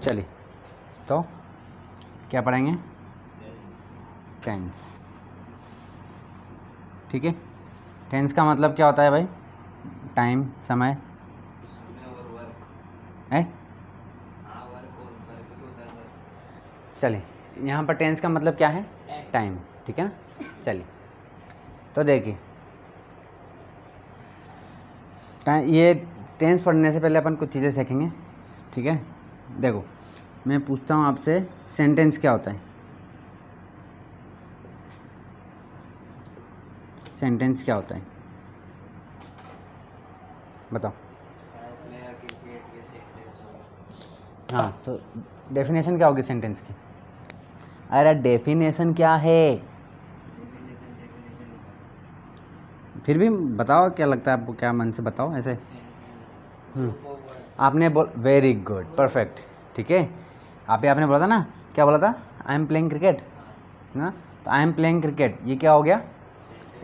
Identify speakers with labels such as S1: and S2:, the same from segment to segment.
S1: चलिए तो क्या पढ़ेंगे? टेंस। ठीक है, टेंस का मतलब क्या होता है भाई? टाइम, समय है। चलिए, यहाँ पर टेंस का मतलब क्या है? टाइम। ठीक है ना। चलिए तो देखिए, ये टेंस पढ़ने से पहले अपन कुछ चीज़ें सीखेंगे। ठीक है, देखो मैं पूछता हूँ आपसे, सेंटेंस क्या होता है? सेंटेंस क्या होता है बताओ। हाँ, तो डेफिनेशन क्या होगी सेंटेंस की? अरे डेफिनेशन क्या है? फिर भी बताओ, क्या लगता है आपको, क्या मन से बताओ ऐसे। आपने बोल, वेरी गुड, परफेक्ट। ठीक है, आपने बोला था ना, क्या बोला था? आई एम प्लेइंग क्रिकेट ना। तो आई एम प्लेइंग क्रिकेट, ये क्या हो गया?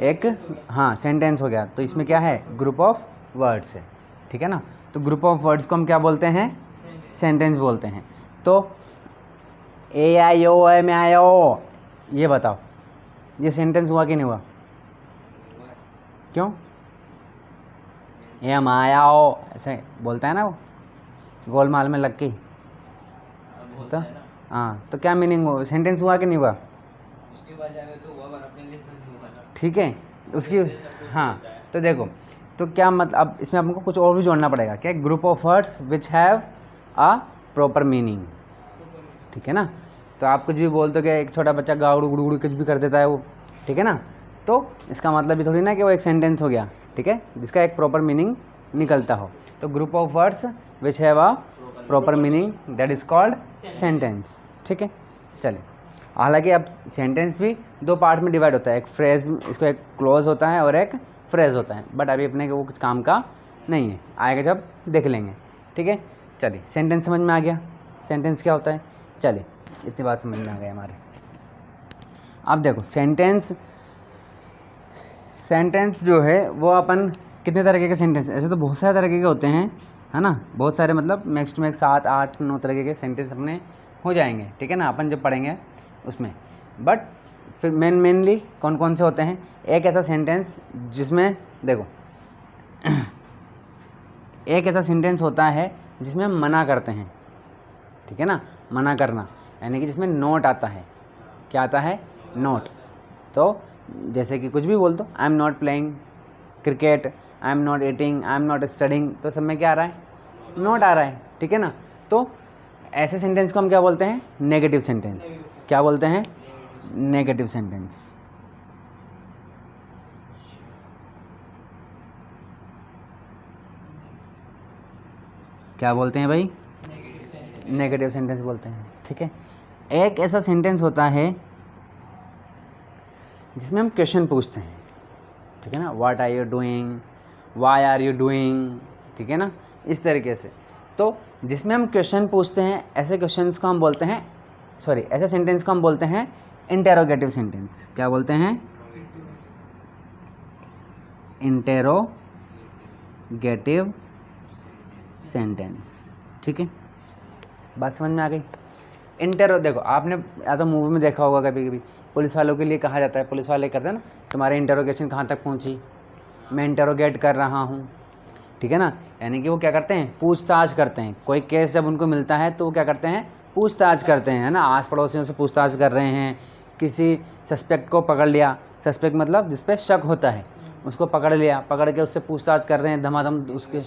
S1: एक, हाँ, सेंटेंस हो गया। तो इसमें क्या है? ग्रुप ऑफ वर्ड्स है। ठीक है ना। तो ग्रुप ऑफ वर्ड्स को हम क्या बोलते हैं? सेंटेंस बोलते हैं। तो ए आई ओ एम आई ओ, ये बताओ, ये सेंटेंस हुआ कि नहीं हुआ? क्यों? एम आया ओ, ऐसे बोलता है ना वो, गोलमाल में लग के। तो हाँ, तो क्या मीनिंग हुआ? सेंटेंस हुआ कि नहीं हुआ? ठीक है, उसकी, हाँ। तो देखो, तो क्या मतलब, अब इसमें हमको कुछ और भी जोड़ना पड़ेगा। क्या? Group of words which have a proper meaning. ठीक है ना। तो आप कुछ भी बोलते हो कि एक छोटा बच्चा गाउड़ गुड़गुड़ कुछ भी कर देता है वो, ठीक है ना, तो इसका मतलब भी थोड़ी ना कि वो एक सेंटेंस हो गया। ठीक है, जिसका एक प्रॉपर मीनिंग निकलता हो। तो group of words which have a proper meaning, that is called sentence. ठीक है, चलिए। हालांकि अब सेंटेंस भी दो पार्ट में डिवाइड होता है, एक फ्रेज, इसको एक क्लोज होता है और एक फ्रेज होता है, बट अभी अपने को वो कुछ काम का नहीं है, आएगा जब देख लेंगे। ठीक है, चलिए, सेंटेंस समझ में आ गया, सेंटेंस क्या होता है। चलिए, इतनी बात समझ में आ गई हमारे। अब देखो, सेंटेंस जो है वो अपन कितने तरीके के सेंटेंस, ऐसे तो बहुत सारे तरीके के होते हैं, है ना, बहुत सारे, मतलब मैक्स टू मैक्स 7 8 9 तरीके के सेंटेंस अपने हो जाएंगे। ठीक है ना, अपन जब पढ़ेंगे उसमें। बट फिर मेनली कौन कौन से होते हैं? एक ऐसा सेंटेंस जिसमें देखो एक ऐसा सेंटेंस होता है जिसमें हम मना करते हैं। ठीक है ना, मना करना, यानी कि जिसमें नोट आता है। क्या आता है? नोट। तो जैसे कि कुछ भी बोल दो, I am not playing cricket, I am not eating, I am not studying, तो सब में क्या आ रहा है? नोट आ रहा है। ठीक है ना। तो ऐसे सेंटेंस को हम क्या बोलते हैं? Negative sentence. क्या बोलते हैं? Negative sentence. क्या बोलते हैं भाई? नेगेटिव सेंटेंस बोलते हैं। ठीक है, एक ऐसा सेंटेंस होता है जिसमें हम क्वेश्चन पूछते हैं। ठीक है ना, what are you doing, why are you doing, ठीक है ना, इस तरीके से। तो जिसमें हम क्वेश्चन पूछते हैं, ऐसे क्वेश्चंस को हम बोलते हैं, सॉरी, ऐसे सेंटेंस को हम बोलते हैं इंटेरोगेटिव सेंटेंस। क्या बोलते हैं? Interrogative sentence. ठीक है, बात समझ में आ गई। देखो, आपने या तो मूवी में देखा होगा, कभी कभी पुलिस वालों के लिए कहा जाता है, पुलिस वाले करते हैं ना, तुम्हारी इंटेरोगेशन कहाँ तक पहुँची, मैं इंटेरोगेट कर रहा हूँ। ठीक है ना, यानी कि वो क्या करते हैं? पूछताछ करते हैं। कोई केस जब उनको मिलता है तो वो क्या करते हैं? पूछताछ करते हैं, है ना, आस पड़ोसियों से पूछताछ कर रहे हैं। किसी सस्पेक्ट को पकड़ लिया, सस्पेक्ट मतलब जिस पे शक होता है, उसको पकड़ लिया, पकड़ के उससे पूछताछ कर रहे हैं धमाधम, उसके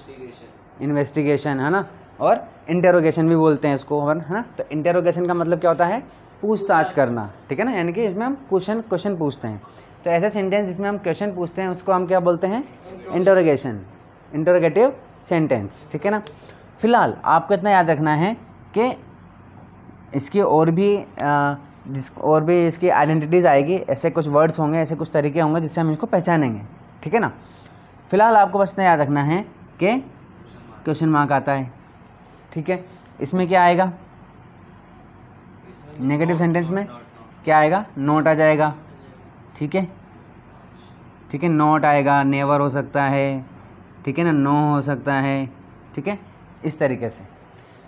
S1: इन्वेस्टिगेशन, है ना, और इंटेरोगेशन भी बोलते हैं इसको, है ना। तो इंटेरोगेशन का मतलब क्या होता है? पूछताछ करना। ठीक है ना, यानी कि इसमें हम क्वेश्चन पूछते हैं। तो ऐसे सेंटेंस जिसमें हम क्वेश्चन पूछते हैं उसको हम क्या बोलते हैं? Interrogation, interrogative sentence. ठीक है ना। फिलहाल आपको इतना याद रखना है कि इसकी और भी इसकी आइडेंटिटीज़ आएगी, ऐसे कुछ वर्ड्स होंगे, ऐसे कुछ तरीके होंगे जिससे हम इसको पहचानेंगे। ठीक है ना। फिलहाल आपको बस इतना याद रखना है कि क्वेश्चन मार्क आता है। ठीक है, इसमें क्या आएगा? नेगेटिव सेंटेंस में क्या आएगा? नोट आ जाएगा। ठीक है, ठीक है, नोट आएगा, नेवर हो सकता है, ठीक है ना, नो हो सकता है। ठीक है, इस तरीके से।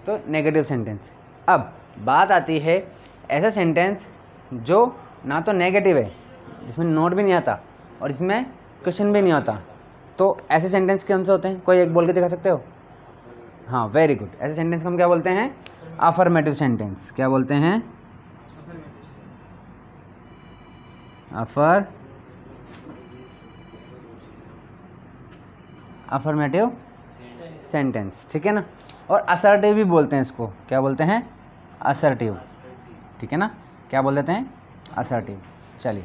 S1: तो नेगेटिव सेंटेंस। अब बात आती है ऐसा सेंटेंस जो ना तो नेगेटिव है, जिसमें नोट भी नहीं आता और जिसमें क्वेश्चन भी नहीं होता, तो ऐसे सेंटेंस कौन से होते हैं? कोई एक बोल के दिखा सकते हो? हाँ, वेरी गुड। ऐसे सेंटेंस को हम क्या बोलते हैं? Affirmative sentence. क्या बोलते हैं? अफर्मेटिव सेंटेंस, ठीक है ना। और असर्टिव भी बोलते हैं इसको। क्या बोलते हैं? असर्टिव, ठीक है ना। क्या बोल देते हैं? असर्टिव। चलिए,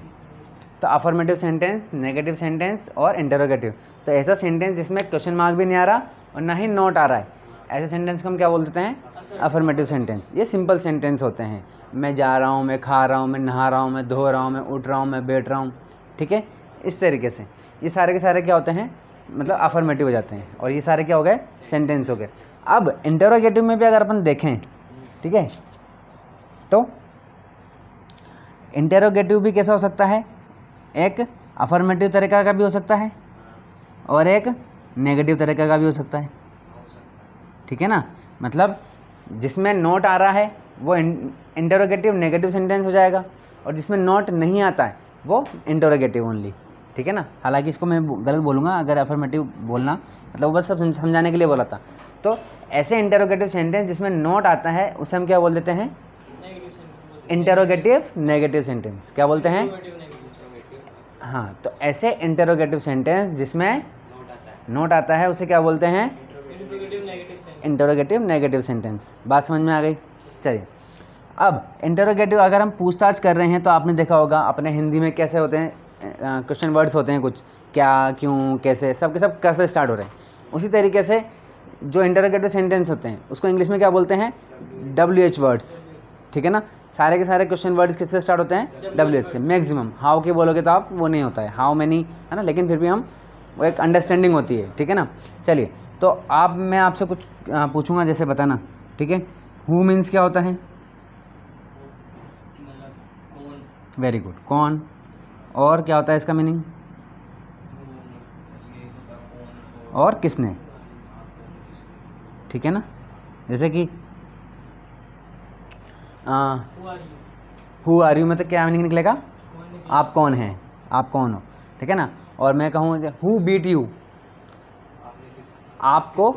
S1: तो अफर्मेटिव सेंटेंस, नेगेटिव सेंटेंस और इंटरोगेटिव। तो ऐसा सेंटेंस जिसमें क्वेश्चन मार्क भी नहीं आ रहा और ना ही नोट आ रहा है, ऐसे सेंटेंस को हम क्या बोल देते हैं? Affirmative sentence. ये सिंपल सेंटेंस होते हैं। मैं जा रहा हूँ, मैं खा रहा हूँ, मैं नहा रहा हूँ, मैं धो रहा हूँ, मैं उठ रहा हूँ, मैं बैठ रहा हूँ, ठीक है। इस तरीके से ये सारे के सारे क्या होते हैं? मतलब अफर्मेटिव हो जाते हैं। और ये सारे क्या हो गए? सेंटेंस हो गए। अब इंटरोगेटिव में भी अगर अपन देखें, ठीक है, तो इंटरोगेटिव भी कैसा हो सकता है? एक अफर्मेटिव तरीका का भी हो सकता है और एक नेगेटिव तरीका का भी हो सकता है, ठीक है ना। मतलब जिसमें नोट आ रहा है वो इंटरोगेटिव नेगेटिव सेंटेंस हो जाएगा, और जिसमें नोट नहीं आता है वो इंटरोगेटिव ओनली, ठीक है ना। हालांकि इसको मैं गलत बोलूँगा अगर अफर्मेटिव बोलना, मतलब वो बस सब समझाने के लिए बोला था। तो ऐसे इंटरोगेटिव सेंटेंस जिसमें नोट आता है उसे हम क्या बोल देते हैं? Interrogative negative sentence. क्या बोलते हैं? हाँ, तो ऐसे इंटरोगेटिव सेंटेंस जिसमें नोट आता है उसे क्या बोलते हैं? Interrogative negative sentence. बात समझ में आ गई? चलिए, अब इंटरोगेटिव अगर हम पूछताछ कर रहे हैं तो आपने देखा होगा अपने हिंदी में कैसे होते हैं, क्वेश्चन वर्ड्स होते हैं कुछ, क्या, क्यों, कैसे, सब के सब कैसे स्टार्ट हो रहे हैं। उसी तरीके से जो इंटरोगेटिव सेंटेंस होते हैं उसको इंग्लिश में क्या बोलते हैं? WH वर्ड्स, ठीक है ना। सारे के सारे क्वेश्चन वर्ड्स किससे स्टार्ट होते हैं? WH से। मैक्सिमम हाउ के बोलोगे तो आप वो नहीं होता है, हाउ मैनी, है ना, लेकिन फिर भी हम वो एक अंडरस्टैंडिंग होती है, ठीक है ना। चलिए, तो मैं आपसे कुछ पूछूंगा, जैसे बताना, ठीक है। हु मीन्स क्या होता है? वेरी गुड, कौन। और क्या होता है इसका मीनिंग? और किसने, ठीक है ना। जैसे कि हु आर यू में तो क्या मीनिंग निकलेगा? आप कौन हैं, आप कौन हो, ठीक है ना। और मैं कहूँ हु बीट यू, आपको,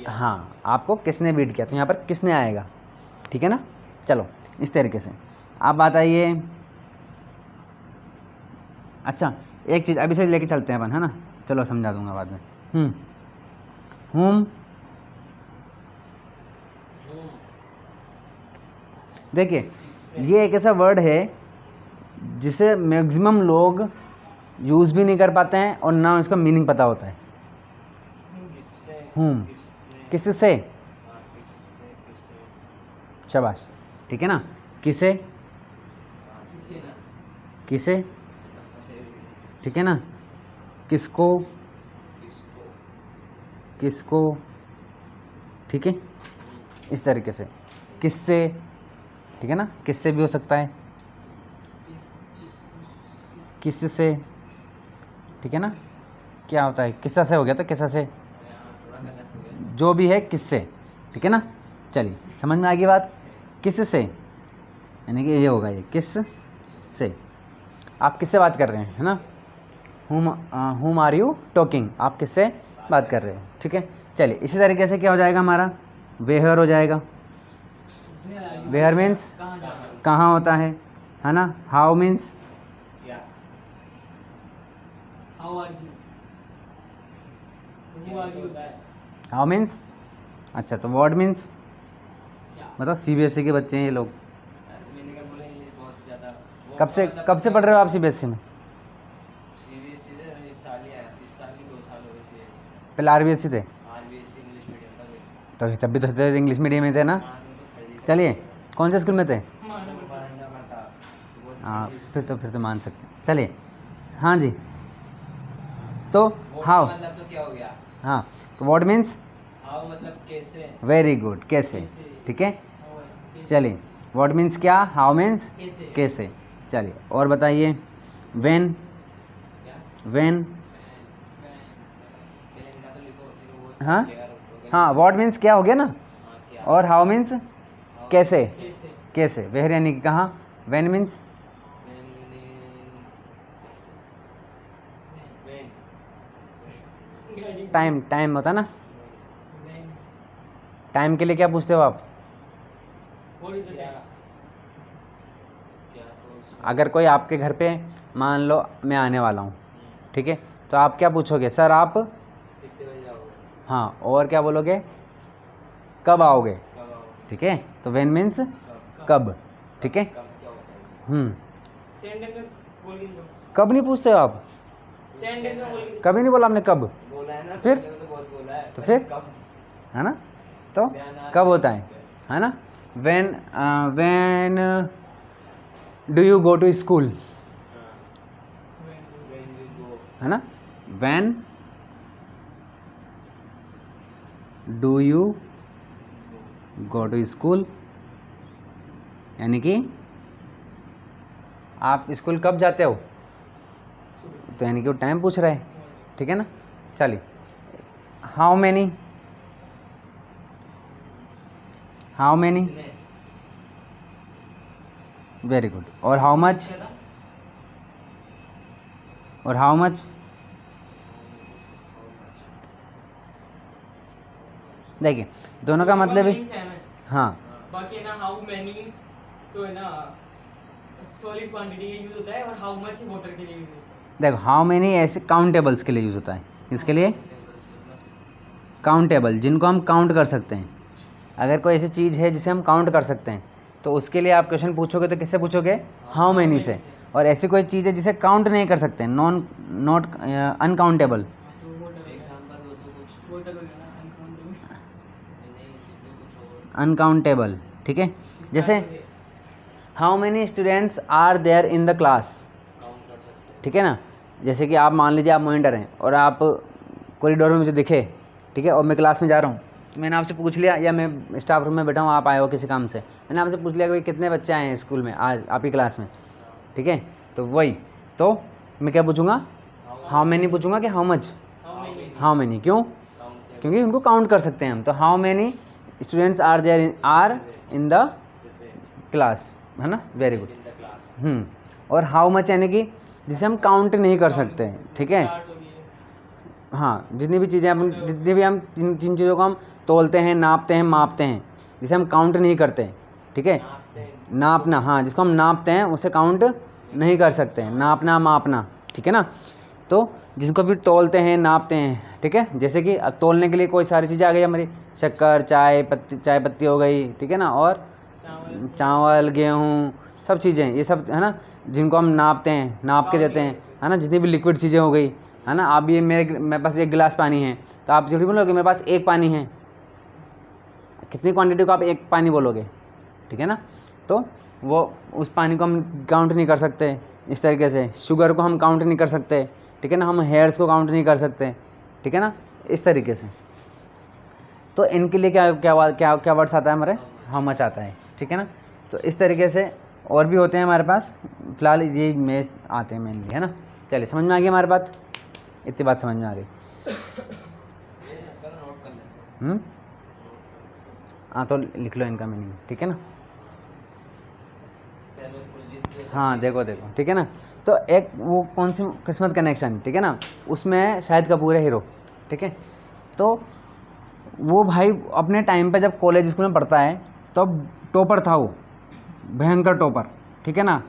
S1: हाँ, आपको किसने बीट किया, तो यहाँ पर किसने आएगा, ठीक है ना। चलो, इस तरीके से आप बात आइए। अच्छा, एक चीज़ अभी से लेके चलते हैं अपन, है ना। चलो समझा दूंगा बाद में। हुम, देखिए ये एक ऐसा वर्ड है जिसे मैक्सिमम लोग यूज़ भी नहीं कर पाते हैं और ना इसका मीनिंग पता होता है। हुम, किससे, शाबाश, ठीक है ना। किसे, किसे, ठीक है ना। किसको, किसको, ठीक है, इस तरीके से। किससे, ठीक है ना, किससे भी हो सकता है, किससे, ठीक है ना। क्या होता है? किस्सा से हो गया, तो किस्सा से जो भी है, किससे, ठीक है ना। चलिए, समझ में आ गई बात? किससे, यानी कि ये होगा, ये किस से, आप किससे बात कर रहे हैं, है ना। हुम आर यू टॉकिंग, आप किससे बात कर रहे हो, ठीक है। चलिए, इसी तरीके से क्या हो जाएगा हमारा? वेयर हो जाएगा। वेयर मीन्स कहाँ होता है ना। हाउ मीन्स हाउ मीन्स, अच्छा, तो व्हाट मीन्स, मतलब CBSE के बच्चे हैं ये लोग। कब से पढ़ रहे हो आप CBSE में? पहले RBSE थे, तो तब भी तो इंग्लिश मीडियम में थे ना। चलिए, कौन से स्कूल में थे? हाँ, फिर तो मान सकते हैं। चलिए, हाँ जी, तो हाउ मतलब तो क्या हो गया? हाँ, तो व्हाट मीन्स हाउ मतलब कैसे। वेरी गुड, कैसे, ठीक है। चलिए, व्हाट मीन्स क्या, हाउ मीन्स कैसे। चलिए, और बताइए। व्हेन, व्हेन, हाँ हाँ, व्हाट मीन्स क्या हो गया ना, और हाउ मीन्स कैसे, कैसे। वेयर यानी कि कहाँ, व्हेन मीन्स टाइम, टाइम होता है ना, टाइम के लिए क्या पूछते हो आप? अगर कोई आपके घर पे मान लो मैं आने वाला हूँ, ठीक है, तो आप क्या पूछोगे? सर आप, हाँ, और क्या बोलोगे? कब आओगे, ठीक है। तो व्हेन मीन्स कब, ठीक है। कब नहीं पूछते हो आप? कभी नहीं बोला आपने कब? तो फिर है ना, तो कब होता है ना। When do you go to school, है ना। When do you go to school, यानी कि आप स्कूल कब जाते हो, तो यानी कि वो टाइम पूछ रहा है, ठीक है ना। चलिए, how many, how many, very good. और हाउ मच, और हाउ मच, देखिए दोनों का मतलब है, हाँ,
S2: बाकी ना हाउ मैनी तो है ना सॉलिड क्वांटिटी के यूज होता है, और हाउ मच वाटर के लिए यूज होता है।
S1: देखो हाउ मैनी ऐसे काउंटेबल्स के लिए यूज़ होता है, इसके लिए काउंटेबल, जिनको हम काउंट कर सकते हैं। अगर कोई ऐसी चीज़ है जिसे हम काउंट कर सकते हैं, तो उसके लिए आप क्वेश्चन पूछोगे तो किससे पूछोगे? हाउ मैनी से। और ऐसी कोई चीज़ है जिसे काउंट नहीं कर सकते, नॉट अनकाउंटेबल, अनकाउंटेबल, ठीक है। जैसे how many students are there in the class, ठीक है ना। जैसे कि आप मान लीजिए आप मॉनिटर हैं और आप कॉरिडोर में मुझे दिखे, ठीक है, और मैं क्लास में जा रहा हूँ, तो मैंने आपसे पूछ लिया, या मैं स्टाफ रूम में बैठा हूँ, आप आए हो किसी काम से, मैंने आपसे पूछ लिया कि भाई कितने बच्चे आए हैं स्कूल में आज आपकी क्लास में, ठीक है। तो वही, तो मैं क्या पूछूंगा? हाउ मैनी पूछूंगा कि हाउ मच? हाउ मैनी, क्यों? क्योंकि उनको काउंट कर सकते हैं हम। तो how many students are there are in the class, है ना, वेरी गुड। और हाउ मच यानी कि जिसे हम काउंट नहीं कर सकते, ठीक है। हाँ, जितनी भी चीज़ें हम, जितनी भी हम जिन जिन चीज़ों को हम तोलते हैं, नापते हैं, मापते हैं, जिसे हम काउंट नहीं करते, ठीक है। नापना, हाँ, जिसको हम नापते हैं उसे काउंट नहीं कर सकते, नापना, मापना, ठीक है ना। तो जिनको फिर तोलते हैं, नापते हैं, ठीक है। जैसे कि अब तोलने के लिए कोई सारी चीज़ें आ गई हमारी, शक्कर, चाय पत्ती हो गई, ठीक है ना, और चावल, गेहूँ, सब चीज़ें, ये सब है ना, जिनको हम नापते हैं, नाप के देते हैं, है ना। जितनी भी लिक्विड चीज़ें हो गई, है ना। आप ये मेरे पास एक गिलास पानी है, तो आप जल्दी बोलोगे मेरे पास एक पानी है, कितनी क्वांटिटी को आप एक पानी बोलोगे, ठीक है ना। तो वो उस पानी को हम काउंट नहीं कर सकते। इस तरीके से शुगर को हम काउंट नहीं कर सकते, ठीक है ना। हम हेयर्स को काउंट नहीं कर सकते, ठीक है ना, इस तरीके से। तो इनके लिए क्या क्या क्या क्या वर्ड्स आता है हमारे? हाउ मच आता है, ठीक है ना। तो इस तरीके से और भी होते हैं हमारे पास, फिलहाल ये में आते हैं मेनली, है ना। चलिए, समझ में आ गई हमारी बात, इतनी बात समझ में आ गई। हाँ, तो लिख लो इनका मीनिंग, ठीक है ना। हाँ, देखो देखो, ठीक है ना। तो एक वो कौन सी किस्मत कनेक्शन, ठीक है ना, उसमें शाहिद कपूर है हीरो, ठीक है। तो वो भाई अपने टाइम पे जब कॉलेज स्कूल में पढ़ता है तब टॉपर था वो, भयंकर टॉपर, ठीक है ना।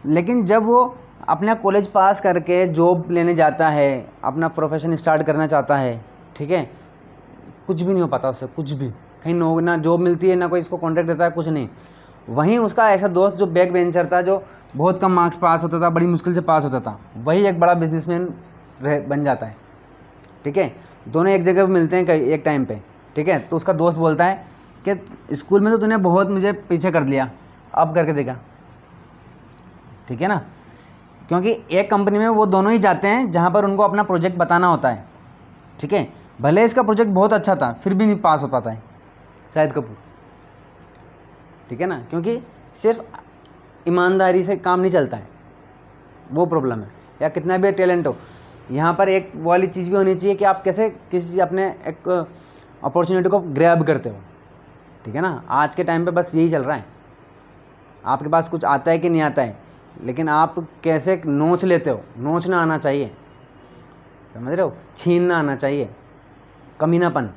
S1: लेकिन जब वो अपना कॉलेज पास करके जॉब लेने जाता है, अपना प्रोफेशन स्टार्ट करना चाहता है, ठीक है, कुछ भी नहीं हो पाता उससे, कुछ भी, कहीं ना जॉब मिलती है, ना कोई इसको कॉन्ट्रैक्ट देता है, कुछ नहीं। वहीं उसका ऐसा दोस्त जो बैक बेंचर था, जो बहुत कम मार्क्स पास होता था, बड़ी मुश्किल से पास होता था, वही एक बड़ा बिजनेसमैन बन जाता है, ठीक है। दोनों एक जगह पे मिलते हैं कहीं एक टाइम पे, ठीक है। तो उसका दोस्त बोलता है कि स्कूल में तो तूने बहुत मुझे पीछे कर लिया, अब करके देखा, ठीक है ना। क्योंकि एक कंपनी में वो दोनों ही जाते हैं जहाँ पर उनको अपना प्रोजेक्ट बताना होता है, ठीक है। भले इसका प्रोजेक्ट बहुत अच्छा था, फिर भी नहीं पास हो पाता है शाहिद कपूर, ठीक है ना। क्योंकि सिर्फ ईमानदारी से काम नहीं चलता है, वो प्रॉब्लम है। या कितना भी टैलेंट हो, यहाँ पर एक वाली चीज़ भी होनी चाहिए कि आप कैसे किसी अपने एक अपॉर्चुनिटी को ग्रैब करते हो, ठीक है ना। आज के टाइम पे बस यही चल रहा है, आपके पास कुछ आता है कि नहीं आता है, लेकिन आप कैसे नोच लेते हो, नोचना आना चाहिए, समझ रहे हो, छीनना आना चाहिए, कमीनापन।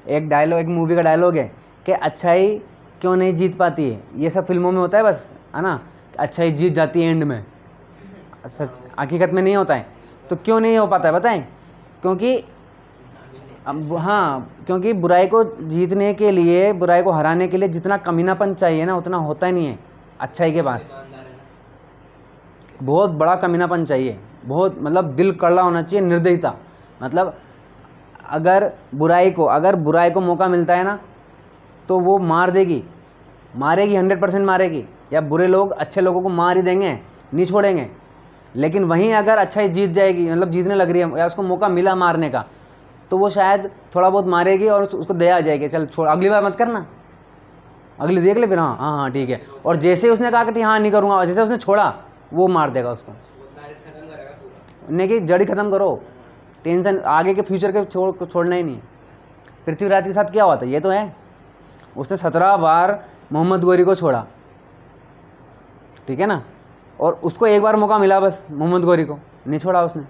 S1: एक मूवी का डायलॉग है कि अच्छाई क्यों नहीं जीत पाती है, ये सब फिल्मों में होता है बस, है ना, अच्छाई जीत जाती है एंड में, हकीकत में नहीं होता है। तो क्यों नहीं हो पाता है बताएं? क्योंकि हाँ, क्योंकि बुराई को जीतने के लिए, बुराई को हराने के लिए जितना कमीनापन चाहिए ना, उतना होता ही नहीं है अच्छाई के पास। बहुत बड़ा कमीनापन चाहिए, बहुत, मतलब दिल कड़ला होना चाहिए, निर्दयता। मतलब अगर बुराई को मौका मिलता है ना, तो वो मार देगी, मारेगी, 100% मारेगी, या बुरे लोग अच्छे लोगों को मार ही देंगे, नहीं छोड़ेंगे। लेकिन वहीं अगर अच्छाई जीत जाएगी, मतलब जीतने लग रही है या उसको मौका मिला मारने का, तो वो शायद थोड़ा बहुत मारेगी और उसको दया आ जाएगी, चल छोड़, अगली बार मत करना, अगली देख ले फिर, हाँ हाँ हाँ ठीक है। और जैसे उसने कहा कि हाँ नहीं करूँगा, जैसे उसने छोड़ा वो मार देगा उसको। नहीं कि जड़ ही खत्म करो, टेंशन आगे के फ्यूचर के छोड़ना ही नहीं। पृथ्वीराज के साथ क्या हुआ था ये तो है, उसने 17 बार मोहम्मद गौरी को छोड़ा, ठीक है ना, और उसको एक बार मौका मिला बस, मोहम्मद गौरी को नहीं छोड़ा उसने,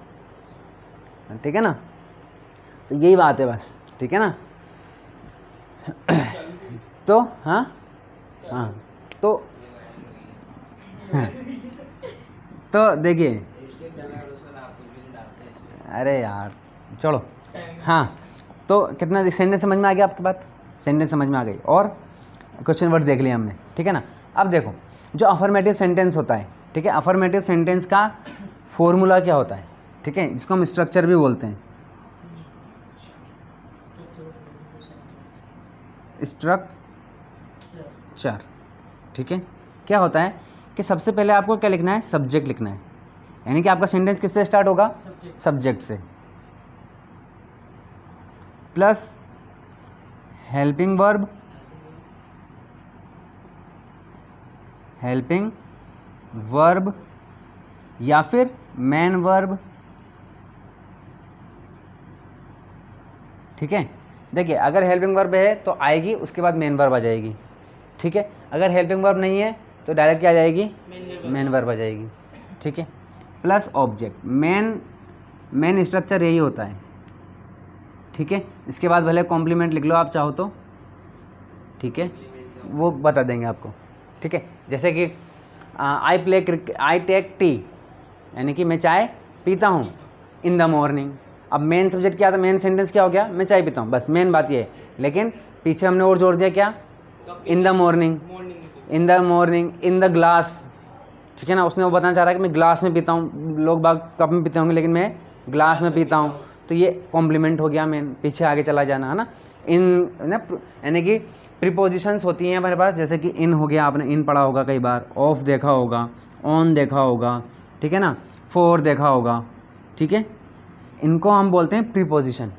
S1: ठीक है ना। तो यही बात है बस, ठीक है ना। तो हाँ तो तो देखिए, अरे यार चलो, हाँ, तो कितना सेंटेंस समझ में आ गया आपकी बात, सेंटेंस समझ में आ गई, और क्वेश्चन वर्ड देख लिया हमने, ठीक है ना। अब देखो जो अफर्मेटिव सेंटेंस होता है, ठीक है, अफर्मेटिव सेंटेंस का फॉर्मूला क्या होता है, ठीक है, जिसको हम स्ट्रक्चर भी बोलते हैं, स्ट्रक्चर, ठीक है। क्या होता है कि सबसे पहले आपको क्या लिखना है, सब्जेक्ट लिखना है, यानी कि आपका सेंटेंस किससे स्टार्ट होगा, सब्जेक्ट से, प्लस हेल्पिंग वर्ब या फिर मेन वर्ब, ठीक है। देखिए अगर हेल्पिंग वर्ब है तो आएगी, उसके बाद मेन वर्ब आ जाएगी, ठीक है। अगर हेल्पिंग वर्ब नहीं है तो डायरेक्ट क्या आ जाएगी, मेन वर्ब आ जाएगी, ठीक है। प्लस ऑब्जेक्ट, मेन स्ट्रक्चर यही होता है, ठीक है। इसके बाद भले कॉम्प्लीमेंट लिख लो आप चाहो तो, ठीक है, वो बता देंगे आपको, ठीक है। जैसे कि आई टेक टी, यानी कि मैं चाय पीता हूँ, इन द मॉर्निंग। अब मेन सब्जेक्ट क्या था, मेन सेंटेंस क्या हो गया, मैं चाय पीता हूँ, बस मेन बात ये है। लेकिन पीछे हमने और जोड़ दिया क्या, इन the morning, in the glass, ठीक है ना। उसने वो बताना चाह रहा है कि मैं ग्लास में पीता हूँ, लोग बाग कप में पीते होंगे लेकिन मैं ग्लास में पीता हूँ, तो ये कॉम्प्लीमेंट हो गया मेन, पीछे आगे चला जाना, है ना। इन ना, यानी कि प्रीपोजिशंस होती हैं हमारे पास, जैसे कि इन हो गया, आपने इन पढ़ा होगा कई बार, ऑफ देखा होगा, ऑन देखा होगा, ठीक है ना, फॉर देखा होगा, ठीक है। इनको हम बोलते हैं प्रीपोजिशन,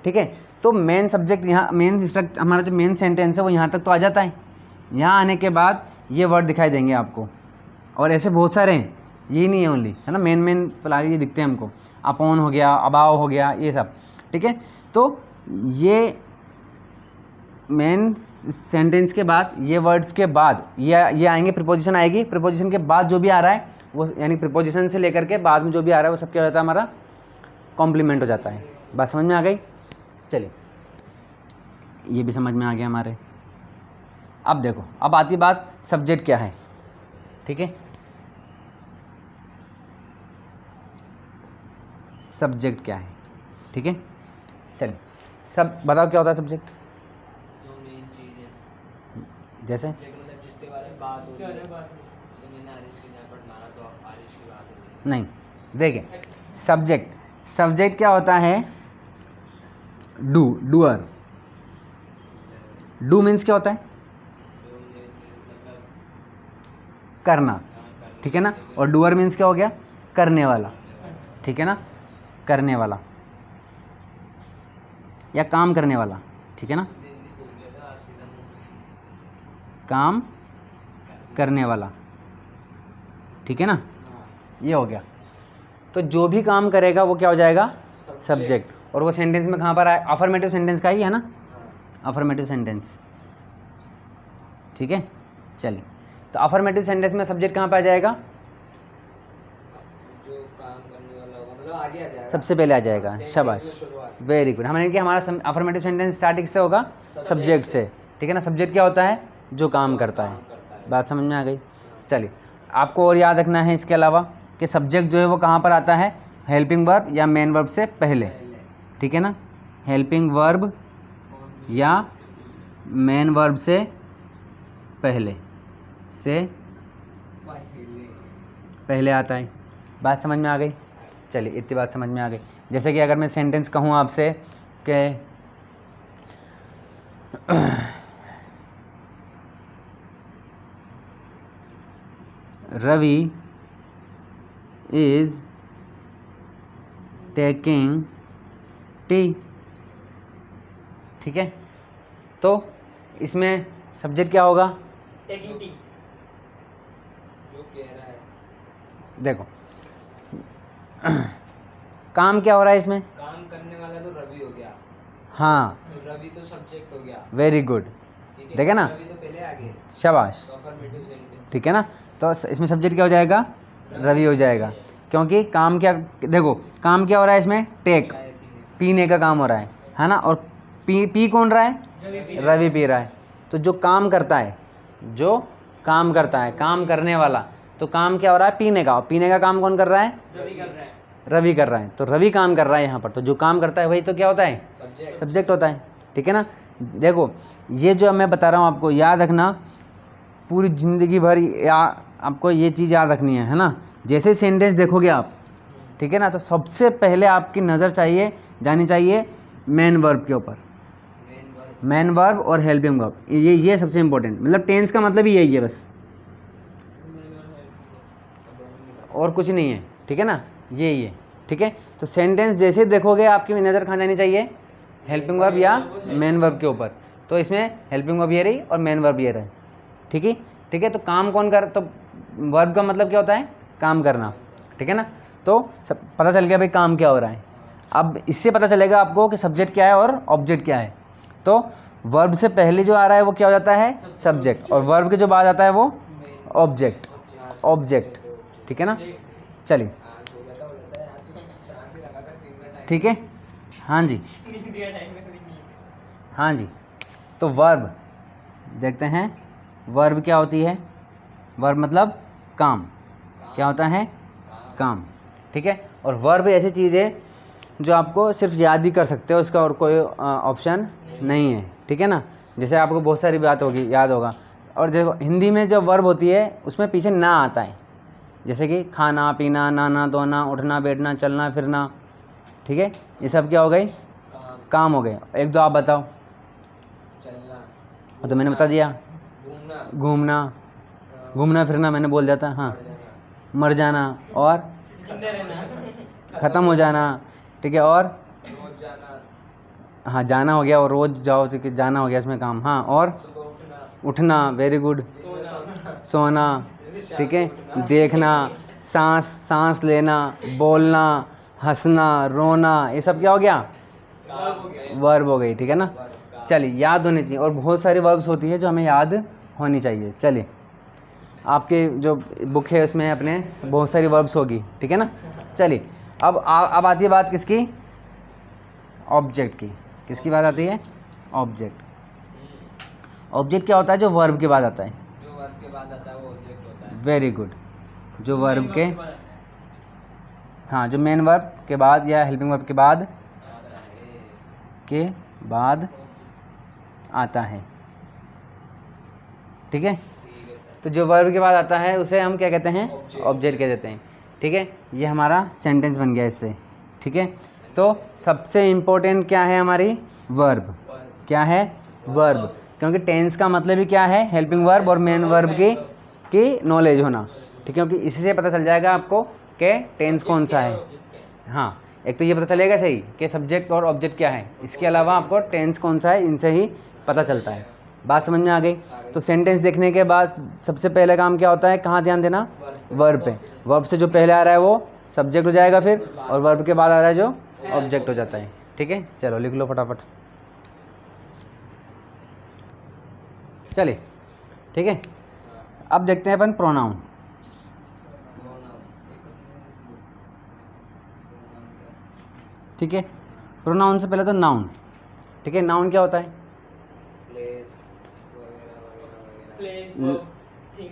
S1: ठीक है। तो मेन सब्जेक्ट यहाँ, मेन स्ट्रक्चर, हमारा जो मेन सेंटेंस है वो यहाँ तक तो आ जाता है। यहाँ आने के बाद ये वर्ड दिखाई देंगे आपको, और ऐसे बहुत सारे हैं, यही नहीं है ओनली, है ना, मेन प्लारी ये दिखते हैं हमको, अपॉन हो गया, अबाव हो गया, ये सब, ठीक है। तो ये मेन सेंटेंस के बाद, ये वर्ड्स के बाद ये आएंगे, प्रीपोजिशन आएगी, प्रीपोजिशन के बाद जो भी आ रहा है वो, यानी प्रीपोजिशन से लेकर के बाद में जो भी आ रहा है वो सब क्या होता है, हमारा कॉम्प्लीमेंट हो जाता है। बात समझ में आ गई, चलिए ये भी समझ में आ गया हमारे। अब देखो, अब आती बात सब्जेक्ट क्या है, ठीक है। सब्जेक्ट क्या है, ठीक है, चलिए सब बताओ क्या होता है सब्जेक्ट,
S3: जो मेन चीज है,
S1: जैसे
S3: मतलब जिसके बारे में बात हो रही है, जैसे मैंने आरिश की यहाँ पर मारा तो आरिश की बात हो रही है।
S1: नहीं, देखिए सब्जेक्ट क्या होता है, डूअर, डू मीन्स क्या होता है,
S3: जो मतलब
S1: करना, ठीक है ना, और डूअर मीन्स क्या हो गया, करने वाला, ठीक है ना, करने वाला या काम करने वाला, ठीक है ना,
S3: हिंदी बोल गया था आप सीधा मुंह
S1: काम करने वाला, ठीक है ना, ये हो गया। तो जो भी काम करेगा वो क्या हो जाएगा, सब्जेक्ट। और वो सेंटेंस में कहाँ पर आए, अफर्मेटिव सेंटेंस का ही है ना, अफर्मेटिव सेंटेंस, ठीक है। चलिए, तो अफर्मेटिव सेंटेंस में सब्जेक्ट कहाँ पे आ जाएगा?
S3: जो काम करने वाला होगा मतलब आगे आ जाएगा,
S1: सबसे पहले आ जाएगा।
S3: Sentence में
S1: शाबाश,
S3: शुरुआत।
S1: Very good. हमने कि हमारा अफर्मेटिव सेंटेंस स्टार्टिंग से होगा सब्जेक्ट से, ठीक है ना। सब्जेक्ट क्या होता है? जो काम करता है। बात समझ में आ गई? चलिए, आपको और याद रखना है इसके अलावा कि सब्जेक्ट जो है वो कहाँ पर आता है? हेल्पिंग वर्ब या मेन वर्ब से पहले, ठीक है ना। हेल्पिंग वर्ब या मेन वर्ब से पहले आता है। बात समझ में आ गई? चलिए, इतनी बात समझ में आ गई। जैसे कि अगर मैं सेंटेंस कहूँ आपसे कि रवि इज टेकिंग टी, ठीक है, तो इसमें सब्जेक्ट क्या होगा?
S2: Taking tea.
S3: जो कह रहा है,
S1: देखो काम क्या हो रहा है इसमें?
S3: काम करने वाला तो रवि हो गया,
S1: हाँ,
S3: तो रवि तो सब्जेक्ट हो गया,
S1: वेरी गुड,
S3: ठीक है।
S1: देखे ना,
S3: रवि तो पहले आ गए,
S1: शाबाश,
S3: तो अफर्मेटिव सेंटेंस,
S1: ठीक है ना। तो इसमें सब्जेक्ट क्या हो जाएगा? रवि हो जाएगा, क्योंकि काम क्या, देखो काम क्या हो रहा है इसमें? टेक,
S3: शायद
S1: पीने का काम हो रहा है ना। और पी कौन रहा है? रवि पी रहा है। तो जो काम करता है, जो काम करता है, काम करने वाला, तो काम क्या हो रहा है? पीने का। और पीने का काम कौन कर रहा है?
S2: रवि कर रहा है।
S1: रवि कर रहा है। तो रवि काम कर रहा है यहाँ पर, तो जो काम करता है वही तो क्या होता है?
S3: सब्जेक्ट।
S1: सब्जेक्ट होता है, ठीक है ना। देखो, ये जो मैं बता रहा हूँ आपको, याद रखना पूरी ज़िंदगी भर, आपको ये चीज़ याद रखनी है ना। जैसे सेंटेंस देखोगे आप, ठीक है ना, तो सबसे पहले आपकी नज़र जानी चाहिए मेन वर्ब के ऊपर। मेन वर्ब और हेल्पिंग वर्ब, ये सबसे इंपॉर्टेंट, मतलब टेंस का मतलब ही यही है बस, और कुछ नहीं है, ठीक है ना, यही है, ठीक है। तो सेंटेंस जैसे देखोगे आपकी नज़र कहाँ जानी चाहिए? हेल्पिंग वर्ब या मेन वर्ब के ऊपर। तो इसमें हेल्पिंग वर्ब ये रही और मेन वर्ब ये रही, ठीक है, ठीक है। तो काम कौन कर, तो वर्ब का मतलब क्या होता है? काम करना, ठीक है ना। तो सब पता चल गया भाई काम क्या हो रहा है। अब इससे पता चलेगा आपको कि सब्जेक्ट क्या है और ऑब्जेक्ट क्या है। तो वर्ब से पहले जो आ रहा है वो क्या हो जाता है? सब्जेक्ट, और वर्ब के जो बाद आता है वो ऑब्जेक्ट, ठीक है ना। चलिए, ठीक है, हाँ जी, हाँ जी। तो वर्ब देखते हैं, वर्ब क्या होती है? वर्ब मतलब काम, क्या होता है? काम, ठीक है। और वर्ब ऐसी चीज़ है जो आपको सिर्फ याद ही कर सकते हो, इसका और कोई ऑप्शन नहीं है, ठीक है ना। जैसे आपको बहुत सारी बात होगी, याद होगा। और देखो हिंदी में जो वर्ब होती है उसमें पीछे ना आता है, जैसे कि खाना पीना, नहाना धोना, उठना बैठना, चलना फिरना, ठीक है, ये सब क्या हो गई? काम हो गए। एक दो आप बताओ।
S3: चलना,
S1: वो तो मैंने बता दिया,
S3: घूमना,
S1: घूमना फिरना मैंने बोल दिया था, हाँ। मर जाना और
S2: जिंदा रहना।
S1: ख़त्म हो जाना, ठीक है, और
S3: रोज जाना,
S1: हाँ जाना हो गया, और रोज़ जाओ, ठीक है, जाना हो गया इसमें काम, हाँ। और
S3: सुबह उठना,
S1: उठना, वेरी गुड, सोना, ठीक है, देखना, सांस लेना, बोलना, हंसना, रोना, ये सब क्या हो गया? वर्ब हो गई, ठीक है ना। चलिए, याद होनी चाहिए, और बहुत सारी वर्ब्स होती है जो हमें याद होनी चाहिए। चलिए, आपके जो बुक है उसमें अपने बहुत सारी वर्ब्स होगी, ठीक है ना। चलिए, अब आती है बात किसकी? ऑब्जेक्ट की। किसकी बात आती है? ऑब्जेक्ट। ऑब्जेक्ट क्या होता है? जो वर्ब के बाद आता है।
S3: जो वर्ब के बाद आता है वो ऑब्जेक्ट होता है।
S1: वेरी गुड, जो वर्ब के, हाँ, जो मेन वर्ब के बाद या हेल्पिंग वर्ब के बाद आता है, ठीक है। तो जो वर्ब के बाद आता है उसे हम क्या कहते हैं? ऑब्जेक्ट कह देते हैं, ठीक है। ये हमारा सेंटेंस बन गया इससे, ठीक है। तो सबसे इम्पोर्टेंट क्या है हमारी? वर्ब। क्या है? वर्ब, क्योंकि टेंस का मतलब ही क्या है? हेल्पिंग वर्ब और मेन वर्ब की नॉलेज होना, ठीक है, क्योंकि इसी से पता चल जाएगा आपको कि टेंस कौन सा है। हाँ, एक तो ये पता चलेगा सही कि सब्जेक्ट और ऑब्जेक्ट क्या है, इसके अलावा आपको टेंस कौन सा है, इनसे ही पता चलता है। बात समझ में आ गई? तो सेंटेंस देखने के बाद सबसे पहले काम क्या होता है? कहाँ ध्यान देना? वर्ब पे। वर्ब से जो पहले आ रहा है वो सब्जेक्ट हो जाएगा फिर, और वर्ब के बाद आ रहा है जो ऑब्जेक्ट हो जाता है, ठीक है। चलो लिख लो फटाफट। चलिए, ठीक है। अब देखते हैं अपन प्रोनाउन। ठीक है, प्रोनाउन से पहले तो नाउन। ठीक है, नाउन क्या होता है?
S3: प्लेस वगैरह वगैरह वगैरह।
S2: प्लेस
S1: न-
S2: वर्ब थिंग।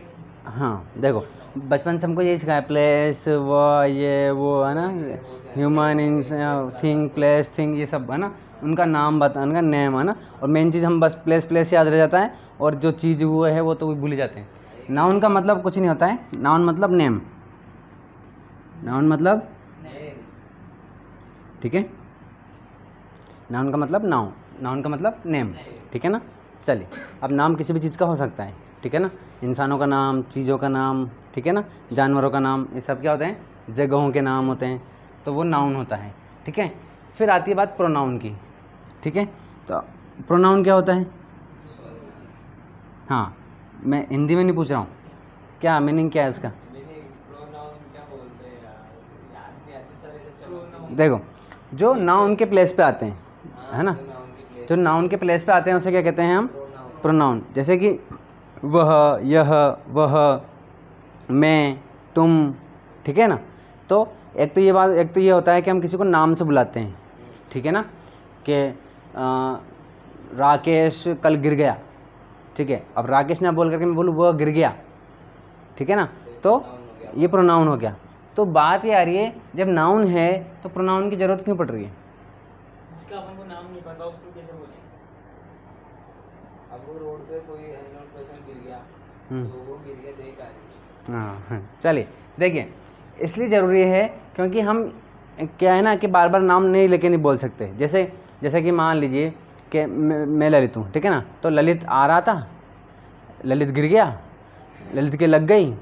S1: हाँ देखो, बचपन से हमको यही सिखाया, प्लेस वो ये वो है ना, human in thing, place thing, ये सब है ना, उनका नाम बता, उनका नेम है ना। और मेन चीज़ हम बस प्लेस प्लेस याद रह जाता है, और जो चीज़ वो है वो तो भूल ही जाते हैं। नाउन का मतलब कुछ नहीं होता है, नाउन मतलब नेम, नाउन मतलब, ठीक है, नाउन का मतलब नाउन, नाउन का मतलब नेम, ठीक है ना। चलिए, अब नाम किसी भी चीज़ का हो सकता है, ठीक है ना, इंसानों का नाम, चीज़ों का नाम, ठीक है ना, जानवरों का नाम, ये सब क्या होते हैं? जगहों के नाम होते हैं, तो वो नाउन होता है, ठीक है। फिर आती है बात प्रोनाउन की, ठीक है। तो प्रोनाउन क्या होता है? हाँ, मैं हिंदी में नहीं पूछ रहा हूँ, क्या मीनिंग क्या है उसका?
S3: प्रोनाउन क्या बोलते हैं यार, याद नहीं आती सर, ऐसे चमकते
S1: देखो, जो नाउन के प्लेस पे आते हैं, है ना,
S3: जो नाउन की प्लेस
S1: जो नाउन के प्लेस पे आते हैं उसे क्या कहते हैं हम?
S3: प्रोनाउन।
S1: प्रोनाउन। जैसे कि वह, यह, वह, मैं, तुम, ठीक है ना। तो एक तो ये बात, एक तो ये होता है कि हम किसी को नाम से बुलाते हैं, ठीक है ना, कि राकेश कल गिर गया, ठीक है। अब राकेश ना बोल करके मैं बोलूँ वह गिर गया, ठीक है ना, तो ये प्रोनाउन हो गया। तो बात ये आ रही है, जब नाउन है तो प्रोनाउन की ज़रूरत क्यों पड़ रही है?
S2: जिसका अपन को नाम नहीं पता उसको कैसे बोलें?
S3: अब वो रोड पे कोई अननोन पर्सन गिर गया, तो वो गिर गया देख आ रही है।
S1: हाँ, चलिए देखिए, इसलिए ज़रूरी है क्योंकि हम क्या है ना कि बार बार नाम नहीं लेके नहीं बोल सकते। जैसे जैसे कि मान लीजिए कि मैं ललित हूँ, ठीक है ना, तो ललित आ रहा था, ललित गिर गया, ललित के लग गई,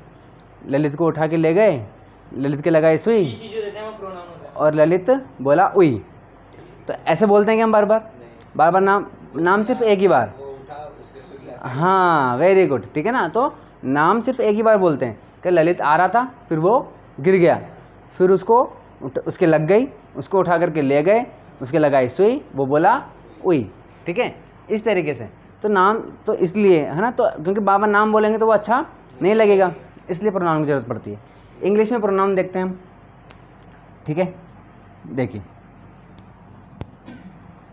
S1: ललित को उठा के ले गए, ललित के लगाई सुई,
S2: इसी जो रहता है वो प्रोनाउन होता है।
S1: और ललित बोला उई। तो ऐसे बोलते हैं कि हम बार बार, बार बार नाम, नाम सिर्फ एक ही बार।
S3: वो उठा उसके सुई लगा।
S1: हाँ, वेरी गुड, ठीक है ना। तो नाम सिर्फ एक ही बार बोलते हैं कि ललित आ रहा था, फिर वो गिर गया, फिर उसको उसके लग गई, उसको उठा करके ले गए, उसके लगाई सुई, वो बोला उई, ठीक है, इस तरीके से। तो नाम तो इसलिए है ना, तो क्योंकि बार बार नाम बोलेंगे तो वो अच्छा नहीं लगेगा, इसलिए प्रोनाउन की ज़रूरत पड़ती है। इंग्लिश में प्रोनाउन देखते हैं हम, ठीक है। देखिए,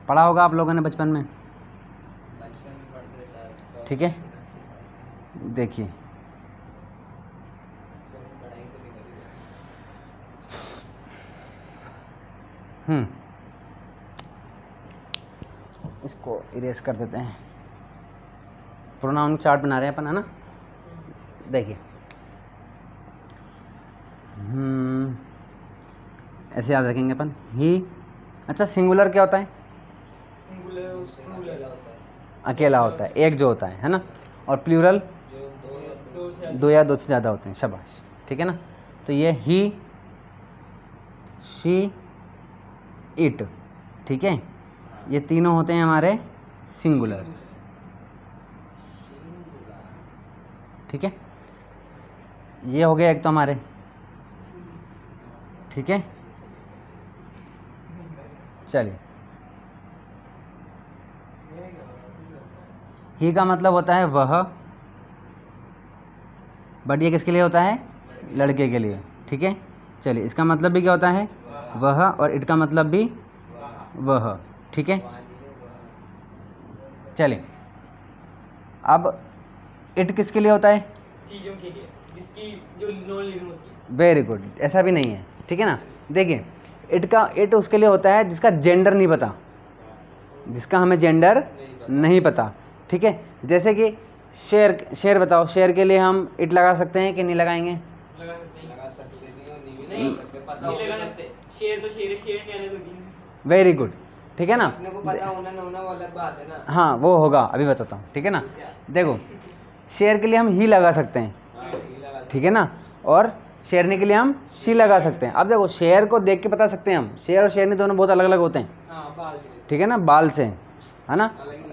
S1: पढ़ा होगा आप लोगों ने बचपन में,
S3: बचपन में पढ़ते सर,
S1: ठीक है। देखिए,
S3: पढ़ाई तो नहीं करी।
S1: इसको इरेज कर देते हैं। प्रोनाउन चार्ट बना रहे हैं अपन, है ना। देखिए, ऐसे याद रखेंगे अपन। ही, अच्छा, सिंगुलर क्या होता है?
S2: सिंगुलर
S3: अकेला होता है,
S1: अकेला होता है, एक जो होता है ना। और प्लूरल
S3: जो
S2: दो से
S1: दो या दो से ज़्यादा होते हैं, शाबाश, ठीक है ना। तो ये ही, शी, इट, ठीक है, ये तीनों होते हैं हमारे सिंगुलर, ठीक है। ये हो गया एक तो हमारे, ठीक है। चलिए, ही का मतलब होता है वह, बट ये किसके लिए होता है? लड़के के लिए, ठीक है। चलिए, इसका मतलब भी क्या होता है? वह, और इट का मतलब भी वह, ठीक है। चलिए, अब इट किसके लिए होता है?
S2: चीज़ों के लिए जिसकी जो नॉन लिविंग होती है।
S1: वेरी गुड, ऐसा भी नहीं है, ठीक है ना। देखिए, इट उसके लिए होता है जिसका जेंडर नहीं पता, जिसका हमें जेंडर नहीं पता, ठीक है। जैसे कि शेर, शेर बताओ, शेर के लिए हम इट लगा सकते हैं कि नहीं लगाएंगे?
S2: लगा सकते हैं।
S3: लगा सकते नहीं और नहीं भी
S2: नहीं,
S3: लगा सकते, पता
S2: नहीं
S3: होगा
S2: लगा
S3: तो।
S2: सकते। शेर तो शेर है, शेर नहीं अलग होती है।
S1: वेरी गुड, ठीक है ना।
S3: अपने को पता होना ना होना वो अलग बात है ना।
S1: हाँ, वो होगा, अभी बताता हूँ, ठीक है ना। देखो, शेर के लिए हम ही लगा सकते हैं,
S3: हाँ, ये लगा
S1: ठीक है ना, और शेरनी के लिए हम शी लगा सकते हैं। अब देखो, शेर को देख के बता सकते हैं हम, शेर और शेरनी दोनों बहुत अलग अलग होते हैं,
S2: हाँ, बाल भी
S1: ठीक है ना, बाल से, है ना।
S3: अलग ही है।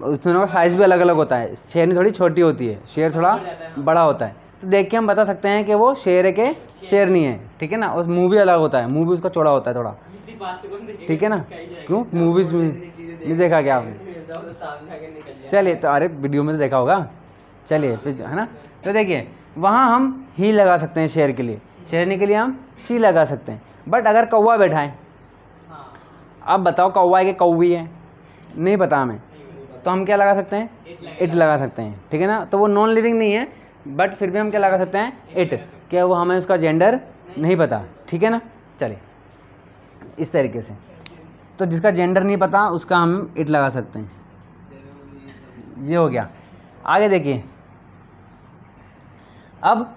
S1: उस दोनों का साइज़ भी अलग अलग होता है, शेरनी थोड़ी छोटी होती है, शेर थोड़ा
S2: बढ़ जाता है, हाँ।
S1: बड़ा होता है। तो देख के हम बता सकते हैं कि वो शेर है के शेरनी है, ठीक है ना। और मुँह भी अलग होता है, मुँह भी उसका चौड़ा होता है थोड़ा,
S2: जितनी पास से कौन देखेगा,
S1: ठीक है ना।
S2: दिखा ही जाएगा।
S1: क्यों, मूवीज़ में नहीं देखा क्या आपने?
S3: तो सामने आके निकल जाए।
S1: चलिए, तो अरे वीडियो में तो देखा होगा, चलिए है ना। तो देखिए वहाँ हम ही लगा सकते हैं शेर के लिए, शेरनी के लिए हम शी लगा सकते हैं। बट अगर कौवा बैठा है,
S2: हाँ
S1: अब बताओ कौवा है कि कौवी है, नहीं पता हमें, तो हम क्या लगा सकते हैं, इट लगा सकते हैं, ठीक है ना। तो वो नॉन लिविंग नहीं है बट फिर भी हम क्या लगा सकते हैं, इट, क्या वो हमें उसका जेंडर नहीं पता, ठीक है ना। चलिए इस तरीके से, तो जिसका जेंडर नहीं पता उसका हम इट लगा सकते हैं, ये हो गया। आगे देखिए अब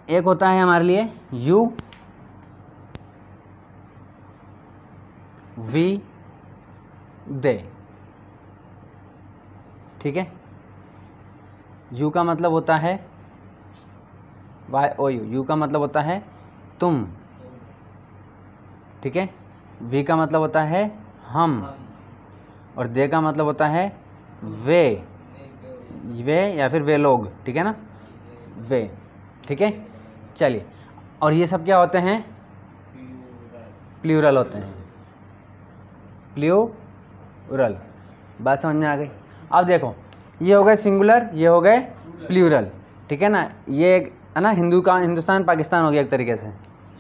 S1: एक होता है हमारे लिए यू, वी, दे, ठीक है। यू का मतलब होता है वाई ओ यू, यू का मतलब होता है तुम, ठीक है। वी का मतलब होता है हम, और दे का मतलब होता है वे, वे या फिर वे लोग, ठीक है ना, वे, ठीक है। चलिए और ये सब क्या होते हैं, प्लूरल होते हैं, प्लूरल, बात समझ में आ गई। अब देखो ये हो गए सिंगुलर, ये हो गए प्लूरल, ठीक है ना। ये है ना हिंदुस्तान पाकिस्तान हो गया एक तरीके से,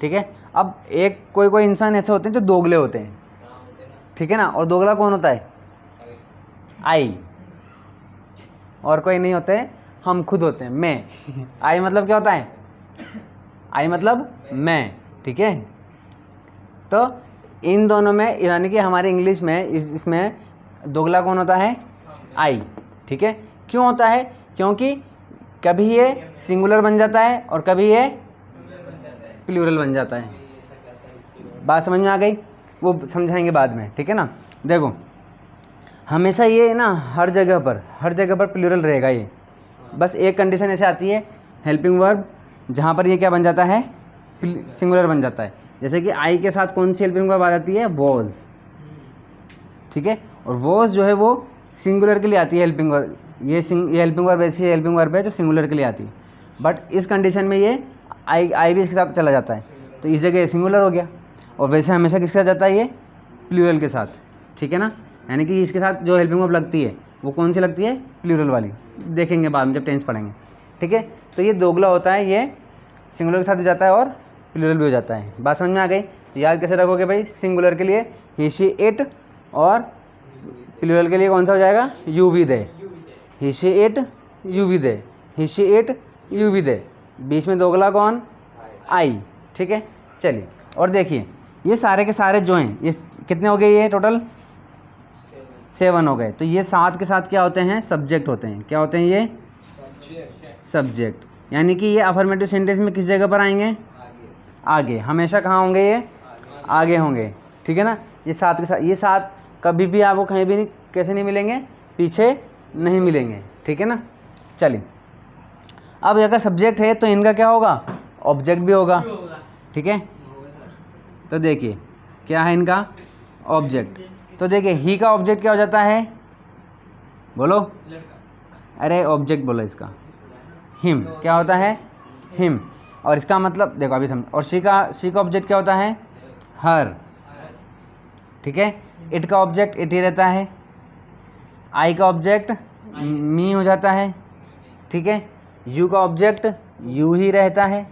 S1: ठीक है। अब एक कोई इंसान ऐसे होते हैं जो दोगले होते हैं, ठीक है ना, और दोगला कौन होता है, आई, और कोई नहीं होते, हम खुद होते हैं, मैं आई मतलब क्या होता है, आई मतलब मैं, ठीक है। तो इन दोनों में यानी कि हमारे इंग्लिश में इसमें दोगला कौन होता है, आई, ठीक है। क्यों होता है, क्योंकि कभी ये सिंगुलर बन जाता है और कभी ये प्लूरल बन जाता है। बात समझ में आ गई, वो समझाएंगे बाद में, ठीक है ना। देखो हमेशा ये ना हर जगह पर प्लूरल रहेगा ये, बस एक कंडीशन ऐसे आती है हेल्पिंग वर्ब, जहाँ पर ये क्या बन जाता है, सिंगुलर बन जाता है। जैसे कि आई के साथ कौन सी हेल्पिंग वर्ब आ जाती है, वॉज, ठीक है। और वॉज जो है वो सिंगुलर के लिए आती है हेल्पिंग वर्ब, ये हेल्पिंग वर्ब ऐसी हेल्पिंग वर्ब है जो सिंगुलर के लिए आती है। बट इस कंडीशन में ये आई भी इसके साथ चला जाता है, तो इस जगह सिंगुलर हो गया। और वैसे हमेशा किसके साथ जाता है, ये प्लूरल के साथ, ठीक है ना। यानी कि इसके साथ जो हेल्पिंग वर्ब लगती है वो कौन सी लगती है, प्लूरल वाली, देखेंगे बाद में जब टेंस पढ़ेंगे, ठीक है। तो ये दोगला होता है, ये सिंगुलर के साथ हो जाता है और प्लूरल भी हो जाता है। बात समझ में आ गई। तो याद कैसे रखोगे भाई, सिंगुलर के लिए ही शी इट, और प्लूरल के लिए कौन सा हो जाएगा, you we they, he she it you we they, he she it you we they, बीच में दोगला कौन, आई, ठीक है। चलिए और देखिए ये सारे के सारे जो हैं ये कितने हो गए, ये टोटल 7 हो गए। तो ये 7 के साथ क्या होते हैं, सब्जेक्ट होते हैं, क्या होते हैं ये, सब्जेक्ट। यानी कि ये अफर्मेटिव सेंटेंस में किस जगह पर आएंगे, आगे, हमेशा कहाँ होंगे, ये आगे होंगे, ठीक है ना। ये 7 के साथ, ये 7 कभी भी आपको कहीं भी नहीं, कैसे नहीं मिलेंगे, पीछे नहीं मिलेंगे, ठीक है ना। चलिए अब अगर सब्जेक्ट है तो इनका क्या होगा, ऑब्जेक्ट भी होगा, ठीक है। तो देखिए क्या है इनका ऑब्जेक्ट, तो देखिए ही का ऑब्जेक्ट क्या हो जाता है, बोलो, अरे ऑब्जेक्ट बोलो इसका, हिम क्या होता है, हिम। और इसका मतलब देखो अभी समझ, और शी का ऑब्जेक्ट क्या होता है, हर, ठीक है। इट का ऑब्जेक्ट इट ही रहता है, आई का ऑब्जेक्ट मी हो जाता है, ठीक है। यू का ऑब्जेक्ट यू ही रहता है,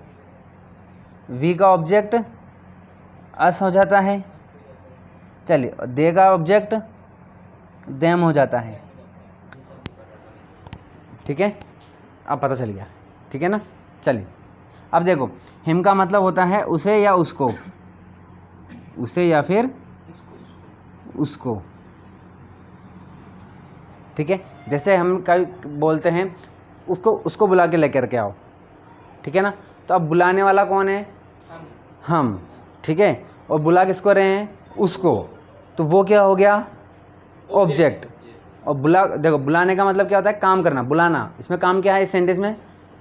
S1: वी का ऑब्जेक्ट अस हो जाता है, चलिए दे का ऑब्जेक्ट देम हो जाता है, ठीक है। अब पता चल गया, ठीक है ना। चलिए अब देखो हिम का मतलब होता है उसे या उसको, उसे या फिर उसको, ठीक है। जैसे हम कभी बोलते हैं उसको बुला के लेकर के आओ, ठीक है ना। तो अब बुलाने वाला कौन है, हम, ठीक है। और बुला किसको रहे हैं, उसको, तो वो क्या हो गया, ऑब्जेक्ट। और देखो बुलाने का मतलब क्या होता है, काम करना, बुलाना, इसमें काम क्या है इस सेंटेंस में,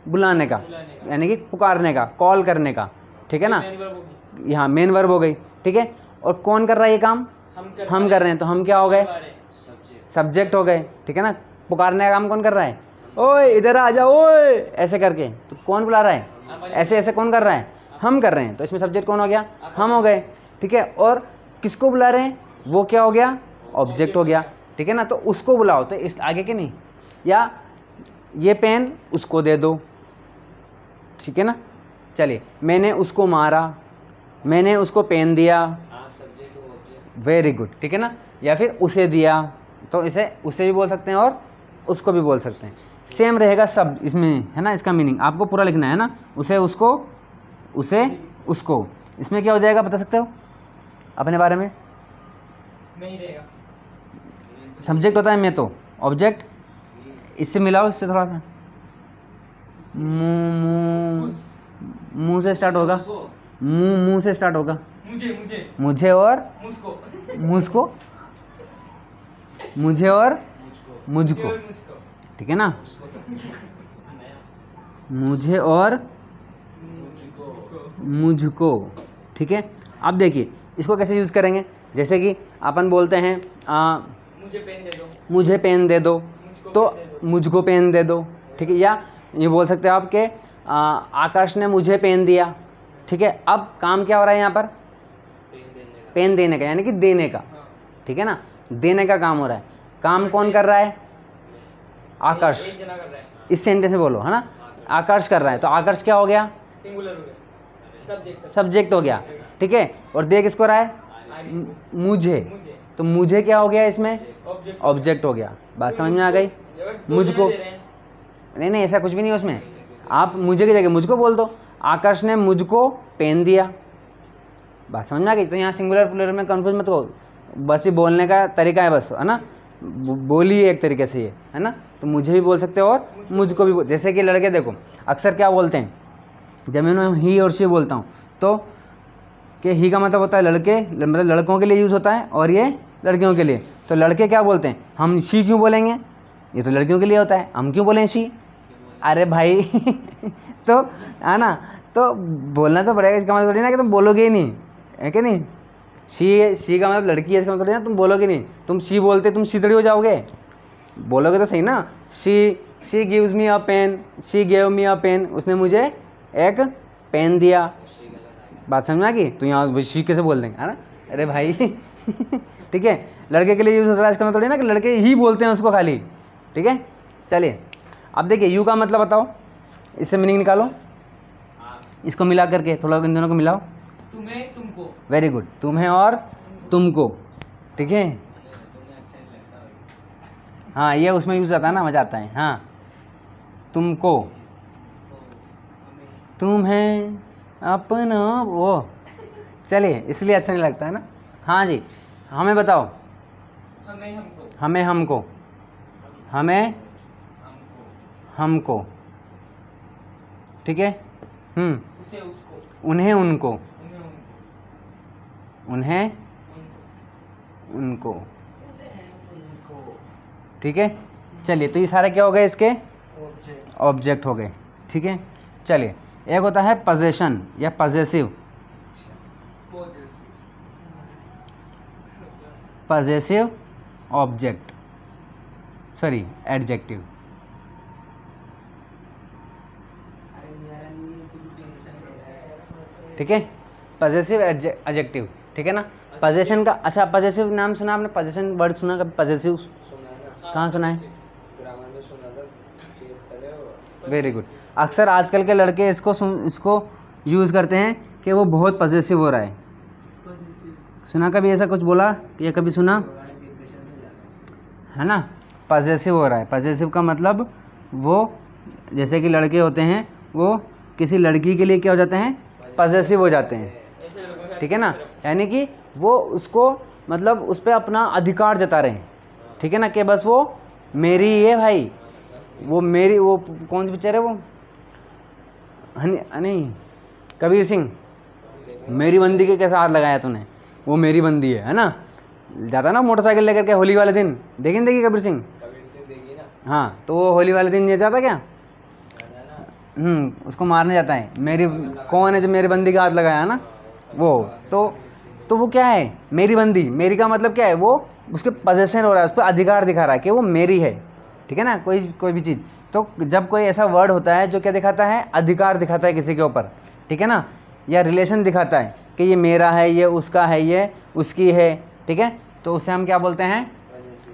S1: बुलाने का, यानी कि पुकारने का, कॉल करने का, ठीक है ना। यहाँ मेन वर्ब हो गई, ठीक है। और कौन कर रहा है ये काम, हम कर रहे हैं, तो हम क्या हो गए, सब्जेक्ट हो गए, ठीक है ना। पुकारने का काम कौन कर रहा है, ओए इधर आ जाओ ओए, ऐसे करके, तो कौन बुला रहा है, ऐसे ऐसे कौन कर रहा है, हम कर रहे हैं, तो इसमें सब्जेक्ट कौन हो गया, हम हो गए, ठीक है। और किसको बुला रहे हैं, वो क्या हो गया, ऑब्जेक्ट हो गया, ठीक है ना। तो उसको बुलाओ, तो इस आगे के नहीं, या ये पेन उसको दे दो, ठीक है ना। चलिए, मैंने उसको मारा, मैंने उसको पेन दिया,
S3: आप सब्जेक्ट हो ऑब्जेक्ट।
S1: वेरी गुड, ठीक है ना। या फिर उसे दिया, तो इसे उसे भी बोल सकते हैं और उसको भी बोल सकते हैं। सेम रहेगा सब इसमें, है ना। इसका मीनिंग आपको पूरा लिखना है ना, उसे, उसको, उसे, उसको। इसमें क्या हो जाएगा बता सकते हो अपने बारे में?
S2: मैं ही रहेगा।
S1: सब्जेक्ट होता है मैं, तो ऑब्जेक्ट इससे मिलाओ, इससे थोड़ा सा। मुंह, मुंह से स्टार्ट होगा,
S3: उसको
S1: मुंह से स्टार्ट होगा।
S2: मुझे
S1: मुझे और
S2: मुझको
S1: मुझको, मुझे और
S3: मुझको
S1: मुझको,
S2: और मुझको
S1: ठीक है ना।
S3: उसको तो नया
S1: मुझे और
S3: मुझको
S1: मुझको, ठीक है। अब देखिए इसको कैसे यूज़ करेंगे। जैसे कि अपन बोलते हैं
S2: मुझे पेन दे दो,
S1: मुझे पेन दे दो,
S2: मुझको
S1: तो
S2: पेन दे दो।
S1: मुझको पेन दे दो, ठीक है। या ये बोल सकते हो आप कि आकाश ने मुझे पेन दिया, ठीक है। अब काम क्या हो रहा है यहाँ पर?
S3: पेन देने का
S1: पेन देने का, यानी कि देने का,
S2: हाँ,
S1: ठीक है ना। देने का काम हो रहा है। काम कौन कर रहा है? आकाश।
S2: एक जना कर रहा है,
S1: इस सेंटेंस में बोलो, है ना। आकाश कर रहा है, तो आकाश क्या हो गया?
S2: सिंगुलर हो गया, सब्जेक्ट
S1: सब्जेक्ट हो गया, ठीक है। और दे किसको रहा है? मुझे,
S2: मुझे
S1: तो मुझे क्या हो गया इसमें?
S2: ऑब्जेक्ट
S1: ऑब्जेक्ट हो गया। बात समझ में आ गई? मुझको, नहीं नहीं ऐसा कुछ भी नहीं है उसमें। आप मुझे की जगह मुझको बोल दो। आकाश ने मुझको पेन दिया। बात समझ में आ गई? तो यहाँ सिंगुलर प्लूरल में कंफ्यूज मत हो, बस ये बोलने का तरीका है, बस, है ना। बोलिए एक तरीके से ये, है ना। तो मुझे भी बोल सकते हो और मुझको भी जैसे कि लड़के देखो अक्सर क्या बोलते हैं, जब मैं ही और शी बोलता हूँ तो कि ही का मतलब होता है लड़के, मतलब लड़कों के लिए यूज़ होता है, और ये लड़कियों के लिए। तो लड़के क्या बोलते हैं, हम शी क्यों बोलेंगे, ये तो लड़कियों के लिए होता है, हम क्यों बोलें शी? अरे भाई तो है ना, तो बोलना तो पड़ेगा। इसका मतलब थोड़ी ना कि तुम बोलोगे ही नहीं, है कि नहीं। शी का मतलब लड़की है, इसका मतलब थोड़ी ना तुम बोलोगे नहीं। तुम शी बोलते तुम शीतड़ी हो जाओगे, बोलोगे तो सही ना। She gives me a pen, she gave me a pen, उसने मुझे एक पेन दिया।
S3: शी गलत आ गया
S1: बात समझ में आ गई? तो यहाँ शी कैसे बोल देंगे, है ना। अरे भाई ठीक है, लड़के के लिए यूज़ हो रहा है, इसका मतलब थोड़ी ना कि लड़के ही बोलते हैं उसको खाली, ठीक है। चलिए अब देखिए यू का मतलब बताओ, इससे मीनिंग निकालो,
S3: आप
S1: इसको मिला करके थोड़ा इन दोनों को मिलाओ।
S2: तुम्हें तुमको,
S1: वेरी गुड, तुम्हें और तुमको, ठीक है।
S3: तुम्हें अच्छा नहीं लगता भाई
S1: हाँ ये उसमें यूज़ आता है ना, मज़ा आता है। हाँ तुमको, तुम्हें अपना वो, चलिए इसलिए अच्छा नहीं लगता है ना। हाँ जी, हमें बताओ,
S2: हमें हमको,
S1: हमें हमको, हमें
S2: हमको,
S1: हमको, ठीक है।
S2: उसे उसको,
S1: उन्हें उनको,
S2: उन्हें उनको,
S1: उन्हें
S2: उनको,
S1: उनको,
S3: उनको
S1: ठीक है। चलिए तो ये सारे क्या हो गए इसके?
S2: ऑब्जेक्ट,
S1: ऑब्जेक्ट हो गए, ठीक है। चलिए एक होता है पजेशन या possessive, possessive object, sorry adjective, ठीक है। पजेसिव एडजेक्टिव, ठीक है ना। पजेशन का, अच्छा पजेसिव नाम सुना आपने? पजेशन वर्ड सुना कभी? पजेसिव
S3: सुना ना
S1: कहाँ सुना है?
S3: ग्रामर में सुना था चेक करे हो
S1: वेरी गुड। अक्सर आजकल के लड़के इसको यूज़ करते हैं कि वो बहुत पजेसिव हो रहा है। सुना कभी ऐसा कुछ बोला या कभी सुना,
S3: डिप्रेशन में जाना
S1: है ना। पजेसिव हो रहा है, पजेसिव का मतलब वो, जैसे कि लड़के होते हैं वो किसी लड़की के लिए क्या हो जाते हैं? पजेसिव हो जाते हैं,
S2: ऐसे लोगों के
S1: ठीक है ना।
S2: तरफ।
S1: यानी कि वो उसको, मतलब उस पर अपना अधिकार जता रहे हैं, ठीक है ना, कि बस वो मेरी ही है भाई, वो मेरी, वो कौन सी पिक्चर है वो, नहीं कबीर सिंह, मेरी बंदी के कैसा हाथ लगाया तूने, वो मेरी बंदी है ना। जाता ना मोटरसाइकिल लेकर के होली वाले दिन, देखी कबीर सिंह?
S3: कबीर सिंह देखी ना
S1: हाँ, तो वो होली वाले दिन नहीं जाता क्या,
S3: जाना ना
S1: उसको मारने जाता है, मेरी कौन है जो मेरी बंदी का हाथ लगाया, है ना वो। तो वो क्या है? मेरी बंदी, मेरी का मतलब क्या है? वो उसके पजेशन हो रहा है, उस पर अधिकार दिखा रहा है कि वो मेरी है, ठीक है ना। कोई भी चीज़, तो जब कोई ऐसा वर्ड होता है जो क्या दिखाता है? अधिकार दिखाता है किसी के ऊपर, ठीक है ना, या रिलेशन दिखाता है कि ये मेरा है, ये उसका है, ये उसकी है, ठीक है, तो उसे हम क्या बोलते हैं?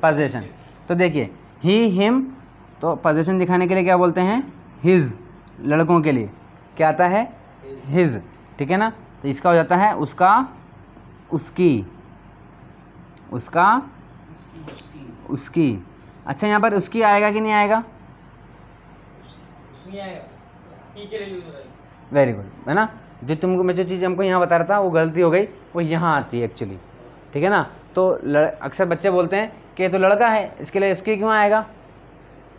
S1: पजेशन। तो देखिए ही हिम तो पोजेशन दिखाने के लिए क्या बोलते हैं, हिज, लड़कों के लिए क्या आता है, हिज, ठीक है ना। तो इसका हो जाता है उसका, उसकी, उसका, उसकी। अच्छा यहाँ पर उसकी आएगा कि नहीं आएगा,
S2: नहीं आएगा, ही के लिए यूज हो रहा है।
S1: वेरी गुड, है ना। जो तुमको मैं जो चीज़ हमको यहाँ बता रहा था वो गलती हो गई, वो यहाँ आती है एक्चुअली, ठीक है ना। तो अक्सर बच्चे बोलते हैं कि ये तो लड़का है, इसके लिए उसकी क्यों आएगा,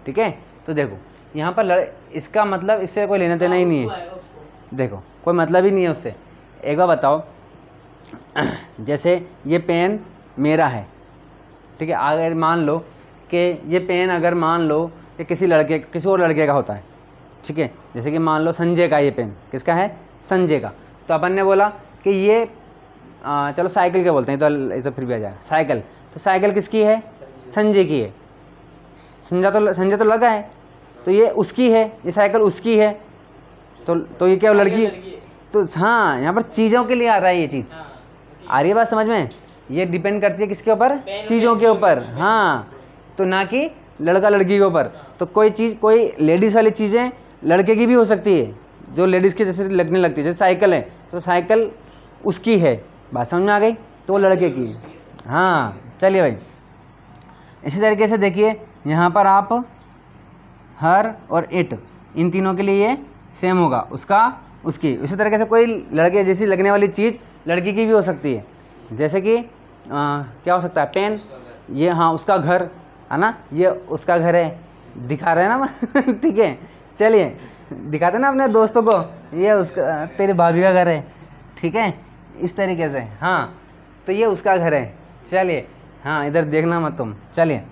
S1: ठीक है। तो देखो यहाँ पर इसका मतलब इससे कोई लेना देना ही नहीं
S2: उसको
S1: है,
S2: आएगा उसको।
S1: देखो कोई मतलब ही नहीं है उससे। एक बार बताओ, जैसे ये पेन मेरा है, ठीक है, अगर मान लो कि ये पेन अगर मान लो कि किसी और लड़के का होता है, ठीक है, जैसे कि मान लो संजय का ये पेन किसका है, संजय का। तो अपन ने बोला कि ये चलो साइकिल के बोलते हैं, तो ये तो फिर भी आ जाएगा साइकिल। तो साइकिल किसकी है, संजय की है। संजय तो लगा है, तो ये उसकी है, ये साइकिल उसकी है। तो ये क्या लड़की है। तो हाँ, यहाँ पर चीज़ों के लिए आ रहा है ये चीज़, आ रही है बात समझ में। ये डिपेंड करती है किसके ऊपर, चीज़ों के ऊपर, हाँ, तो ना कि लड़का लड़की के ऊपर। तो कोई चीज़, कोई लेडीज़ वाली चीज़ें लड़के की भी हो सकती है, जो लेडीज़ के जैसे लगने लगती है। जैसे साइकिल है, तो साइकिल उसकी है, बात समझ में आ गई, तो वो लड़के की है। हाँ चलिए भाई, इसी तरीके से देखिए यहाँ पर आप हर और इट, इन तीनों के लिए ये सेम होगा, उसका, उसकी। इसी तरीके से कोई लड़के जैसी लगने वाली चीज़ लड़की की भी हो सकती है, जैसे कि क्या हो सकता है, पेन, ये हाँ उसका घर है ना, ये उसका घर है, दिखा रहे हैं ना ठीक है, चलिए दिखाते ना अपने दोस्तों को, ये उसका, तेरी भाभी का घर है, ठीक है, इस तरीके से। हाँ तो ये उसका घर है, चलिए, हाँ इधर देखना मत तुम, चलिए,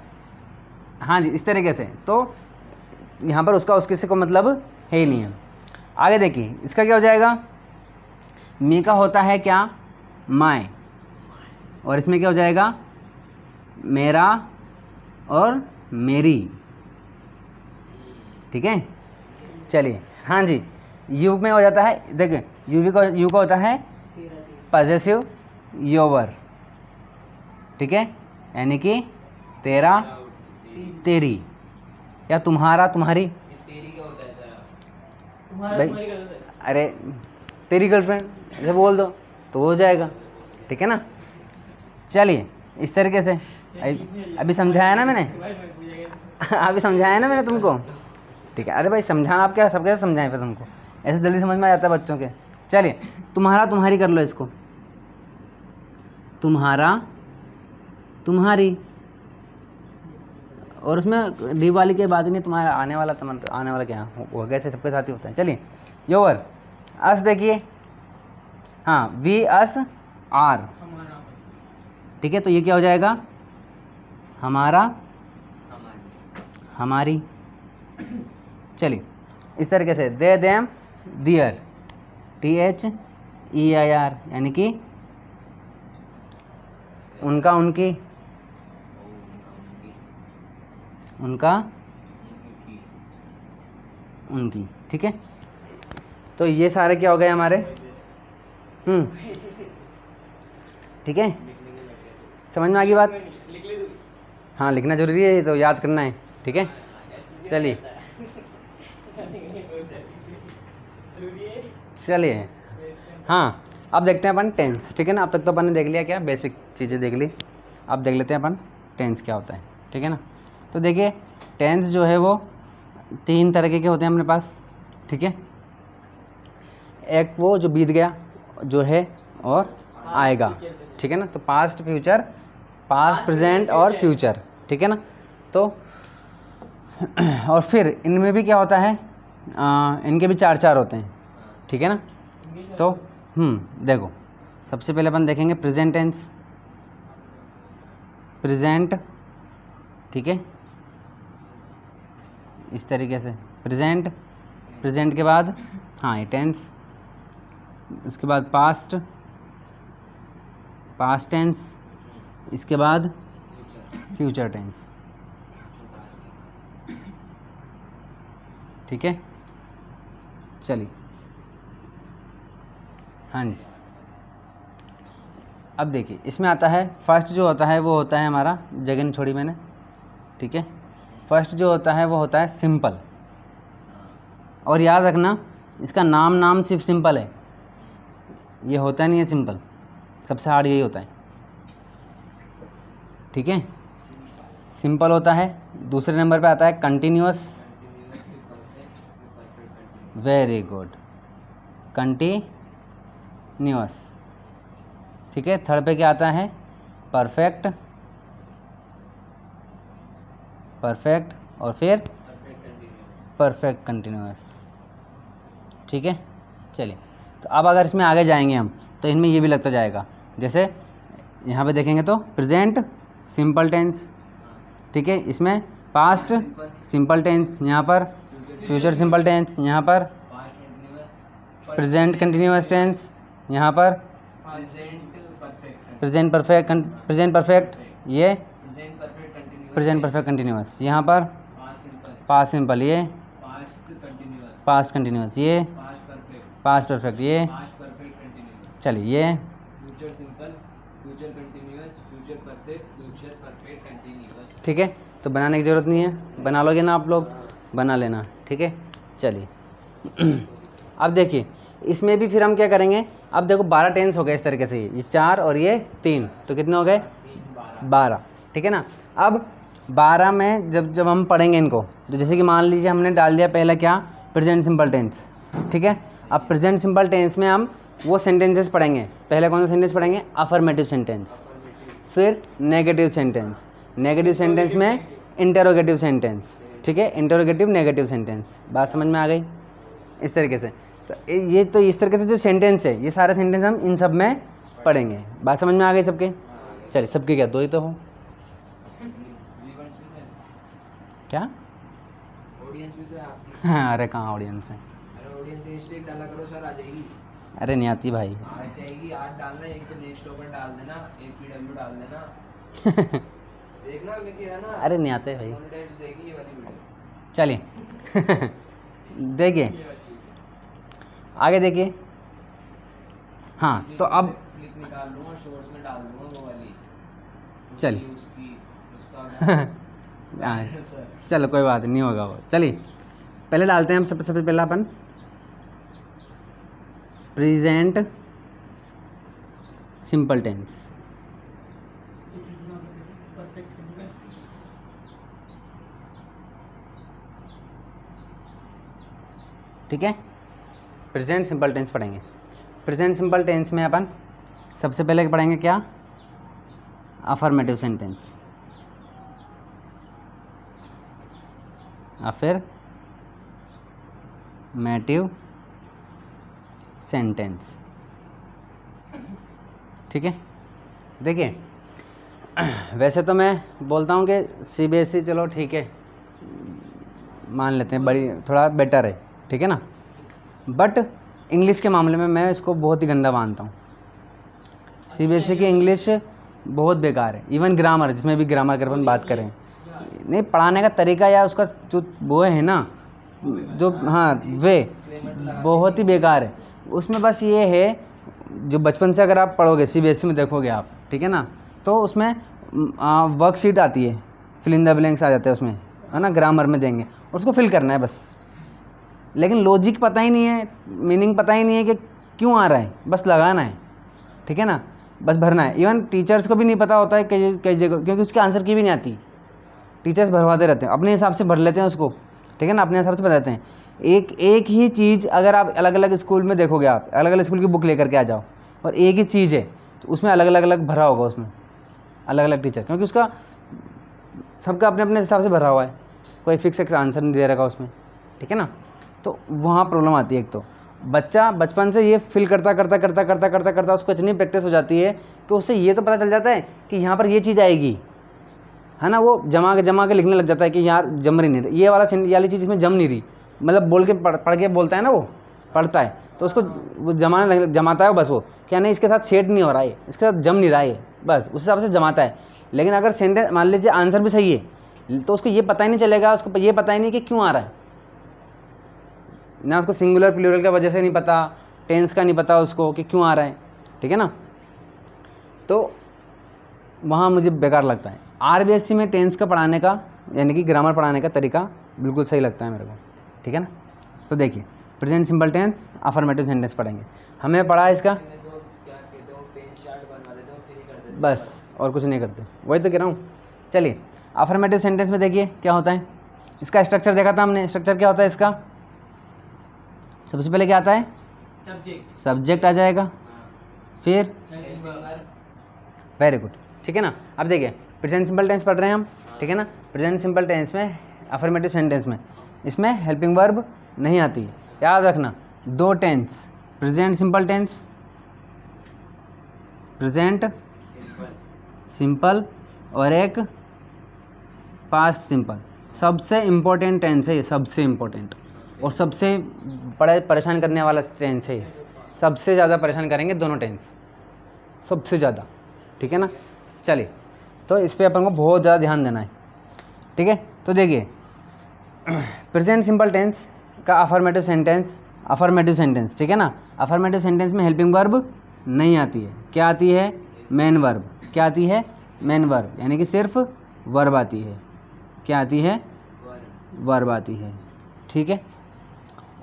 S1: हाँ जी, इस तरीके से। तो यहाँ पर उसका उसके से कोई मतलब है ही नहीं है। आगे देखिए इसका क्या हो जाएगा, मी का होता है क्या, माय, और इसमें क्या हो जाएगा, मेरा और मेरी, ठीक है। चलिए हाँ जी, यू में हो जाता है, देखिए यू का होता है पॉजेसिव योवर, ठीक है, यानी कि तेरा, तेरी, या तुम्हारा, तुम्हारी।
S3: तेरी क्या होता है सर?
S2: तुम्हारा
S1: भाई,
S2: तुम्हारी गलत है।
S1: अरे तेरी गर्लफ्रेंड ऐसे बोल दो तो हो जाएगा, ठीक है ना। चलिए इस तरीके से, अभी समझाया ना मैंने अभी समझाया ना मैंने तुमको, ठीक है। अरे भाई समझाना आप क्या, सब कैसे समझाएं फिर तुमको, ऐसे जल्दी समझ में आ जाता है बच्चों के। चलिए तुम्हारा तुम्हारी कर लो इसको, तुम्हारा तुम्हारी, और उसमें डी वाली के बाद ही नहीं, तुम्हारा आने वाला, आने वाला क्या वो कैसे सबके साथ ही होता है। चलिए योर, अस देखिए, हाँ वी अस आर,
S2: हमारा,
S1: ठीक है, तो ये क्या हो जाएगा, हमारा,
S3: हमारी,
S1: हमारी। चलिए इस तरीके से, दे देम दियर, THEIR, यानी कि उनका, उनकी, उनका, उनकी, ठीक है। तो ये सारे क्या हो गए हमारे, ठीक है, समझ में आ गई बात।
S2: लिख ले तू।
S1: हाँ लिखना जरूरी है, ये तो याद करना है, ठीक है। चलिए चलिए, हाँ अब देखते हैं अपन टेंस, ठीक है ना। अब तक तो अपन ने देख लिया क्या, बेसिक चीज़ें देख ली, अब देख लेते हैं अपन टेंस क्या होता है, ठीक है ना। तो देखिए टेंस जो है वो 3 तरीके के होते हैं अपने पास, ठीक है। एक वो जो बीत गया, जो है और आएगा, ठीक है ना। तो पास्ट, फ्यूचर, पास्ट, प्रेजेंट और फ्यूचर, ठीक है ना। तो और फिर इनमें भी क्या होता है, इनके भी 4 होते हैं, ठीक है ना। तो देखो सबसे पहले अपन देखेंगे प्रेजेंट टेंस, प्रेजेंट, ठीक है, इस तरीके से प्रेजेंट, प्रेजेंट के बाद हाँ ये टेंस, उसके बाद पास्ट, पास्ट टेंस, इसके बाद फ्यूचर टेंस, ठीक है। चलिए हाँ जी, अब देखिए इसमें आता है फर्स्ट जो होता है वो होता है हमारा, जगह नहीं छोड़ी मैंने, ठीक है, फर्स्ट जो होता है वो होता है सिंपल, और याद रखना इसका नाम सिर्फ सिंपल है, ये होता नहीं है सिंपल, सबसे हार्ड यही होता है, ठीक है। सिंपल होता है। दूसरे नंबर पे आता है कंटिन्यूअस, वेरी गुड, कंटिन्यूअस, ठीक है। थर्ड पे क्या आता है? परफेक्ट, परफेक्ट और फिर परफेक्ट कंटिन्यूअस, ठीक है। चलिए, तो अब अगर इसमें आगे जाएंगे हम तो इनमें ये भी लगता जाएगा, जैसे यहाँ पे देखेंगे तो प्रेजेंट सिंपल टेंस, ठीक है, इसमें पास्ट सिंपल टेंस, यहाँ पर फ्यूचर सिंपल टेंस, यहाँ पर प्रेजेंट कंटिन्यूअस टेंस, यहाँ पर प्रेजेंट परफेक्ट, ये प्रेजेंट परफेक्ट कंटिन्यूअस, यहाँ पर पास्ट सिंपल, ये पास्ट कंटिन्यूअस, ये पास्ट परफेक्ट, ये चलिए ये
S3: future simple, future continuous, future perfect, future perfect continuous,
S1: ठीक है। तो बनाने की ज़रूरत नहीं है, बना लोगे ना आप लोग, बना लेना, ठीक है। चलिए अब देखिए इसमें भी फिर हम क्या करेंगे, अब देखो 12 टेंस हो गए इस तरीके से, ये 4 और ये 3, तो कितने हो गए? 12, ठीक है ना। अब 12 में जब हम पढ़ेंगे इनको, तो जैसे कि मान लीजिए हमने डाल दिया पहला क्या, प्रेजेंट सिंपल टेंस, ठीक है। अब प्रेजेंट सिंपल टेंस में हम वो सेंटेंसेस पढ़ेंगे। पहले कौन सा सेंटेंस पढ़ेंगे? अफर्मेटिव सेंटेंस, फिर नेगेटिव सेंटेंस, नेगेटिव सेंटेंस में इंटरोगेटिव सेंटेंस, ठीक है, इंटरोगेटिव नेगेटिव सेंटेंस। बात समझ में आ गई? इस तरीके से तो इस तरीके से जो सेंटेंस है, ये सारे सेंटेंस हम इन सब में पढ़ेंगे। बात समझ में आ गई सबके? चलिए, सबके क्या, 2 ही तो हो क्या?
S3: ऑडियंस भी तो है आपकी।
S1: हाँ, अरे कहाँ ऑडियंस है?
S3: अरे ऑडियंस से स्ट्रिक डाला करो सर, आ जाएगी।
S1: अरे नहीं आती भाई।
S3: आ जाएगी, 8 डालना, एक तो नेक्स्ट ओपन डाल देना, एक पीडब्ल्यू डाल देना, देखना मैं कह रहा ना।
S1: अरे नहीं आते भाई।
S3: मोनेटाइज हो जाएगी ये वाली वीडियो।
S1: चलिए देखिए आगे देखिए। हाँ तो अब
S3: क्लिप निकाल लूँगा, शॉर्ट्स में डाल दूँगा वो वाली।
S1: चलिए
S3: उसकी उसका
S1: हाँ, चलो कोई बात नहीं होगा वो। चलिए पहले डालते हैं हम सबसे पहला अपन प्रेजेंट सिंपल टेंस, ठीक है। प्रेजेंट सिंपल टेंस पढ़ेंगे। प्रेजेंट सिंपल टेंस में अपन सबसे पहले पढ़ेंगे क्या? अफर्मेटिव सेंटेंस, अफर्मेटिव सेंटेंस, ठीक है। देखिए वैसे तो मैं बोलता हूँ कि सीबीएसई चलो ठीक है, मान लेते हैं बड़ी थोड़ा बेटर है, ठीक है ना, बट इंग्लिश के मामले में मैं इसको बहुत ही गंदा मानता हूँ। सीबीएसई की इंग्लिश बहुत बेकार है। इवन ग्रामर, जिसमें भी ग्रामर अगर अपन बात करें, नहीं पढ़ाने का तरीका या उसका जो वो है ना, जो हाँ वे बहुत ही बेकार है। उसमें बस ये है, जो बचपन से अगर आप पढ़ोगे सीबीएसई में देखोगे आप, ठीक है ना, तो उसमें वर्कशीट आती है, फिल इन द ब्लैंक्स आ जाते हैं उसमें, है ना, ग्रामर में देंगे, उसको फिल करना है बस। लेकिन लॉजिक पता ही नहीं है, मीनिंग पता ही नहीं है कि क्यों आ रहा है, बस लगाना है, ठीक है ना, बस भरना है। इवन टीचर्स को भी नहीं पता होता है कई जगह, क्योंकि उसके आंसर की भी नहीं आती। टीचर्स भरवाते रहते हैं, अपने हिसाब से भर लेते हैं उसको, ठीक है ना, अपने हिसाब से बताते हैं। एक ही चीज़ अगर आप अलग अलग स्कूल में देखोगे, आप अलग अलग स्कूल की बुक लेकर के आ जाओ और एक ही चीज़ है तो उसमें अलग अलग भरा होगा, उसमें अलग अलग टीचर, क्योंकि उसका सबका अपने अपने हिसाब से भरा हुआ है, कोई फिक्स आंसर नहीं दे रखा उसमें, ठीक है ना। तो वहाँ प्रॉब्लम आती है। एक तो बच्चा बचपन से ये फिल करता उसको इतनी प्रैक्टिस हो जाती है कि उससे ये तो पता चल जाता है कि यहाँ पर ये चीज़ आएगी, है ना, वो जमा के लिखने लग जाता है कि यार जम रही नहीं, ये वाली चीज़ इसमें जम नहीं रही, मतलब बोल के पढ़ के बोलता है ना, वो पढ़ता है तो उसको वो जमाता है बस, वो क्या नहीं इसके साथ सेट नहीं हो रहा है, इसके साथ जम नहीं रहा है, बस उस हिसाब से जमाता है। लेकिन अगर सेंटेंस मान लीजिए आंसर भी सही है तो उसको ये पता ही नहीं चलेगा, उसको ये पता ही नहीं कि क्यों आ रहा है ना, उसको सिंगुलर प्लूरल की वजह से नहीं पता, टेंस का नहीं पता उसको कि क्यों आ रहा है, ठीक है ना। तो वहाँ मुझे बेकार लगता है। आरबीएससी में टेंस का पढ़ाने का यानी कि ग्रामर पढ़ाने का तरीका बिल्कुल सही लगता है मेरे को, ठीक है ना। तो देखिए present simple tense affirmative sentence पढ़ेंगे। हमें पढ़ा इसका
S3: इसमें तो क्या कहते हो, पेज चार्ट बनवा देते हो, फिर ही कर देते हो।
S1: बस, और कुछ नहीं करते, वही तो कह रहा हूँ। चलिए अफर्मेटिव सेंटेंस में देखिए क्या होता है। इसका स्ट्रक्चर देखा था हमने, स्ट्रक्चर क्या होता है इसका, सबसे पहले क्या आता है,
S2: सब्जेक्ट,
S1: सब्जेक्ट आ जाएगा, फिर
S2: हेल्पिंग वर्ब,
S1: वेरी गुड, ठीक है ना। अब देखिए प्रेजेंट सिंपल टेंस पढ़ रहे हैं हम, ठीक है ना। प्रेजेंट सिंपल टेंस में अफर्मेटिव सेंटेंस में इसमें हेल्पिंग वर्ब नहीं आती है, याद रखना। दो tense, present simple tense, present
S3: simple.
S1: Simple, और एक पास्ट सिंपल। सबसे इम्पोर्टेंट टेंस है ये, सबसे इम्पोर्टेंट, और सबसे बड़ा परेशान करने वाला टेंस है ये। सबसे ज़्यादा परेशान करेंगे दोनों टेंस, सबसे ज़्यादा, ठीक है ना। चलिए तो इस पर अपन को बहुत ज़्यादा ध्यान देना है, ठीक है। तो देखिए प्रेजेंट सिंपल टेंस का अफर्मेटिव सेंटेंस, ठीक है ना। अफर्मेटिव सेंटेंस में हेल्पिंग वर्ब नहीं आती है, क्या आती है, मेन वर्ब। क्या आती है, मेन वर्ब, यानी कि सिर्फ वर्ब आती है। क्या आती है, वर्ब आती है, ठीक है।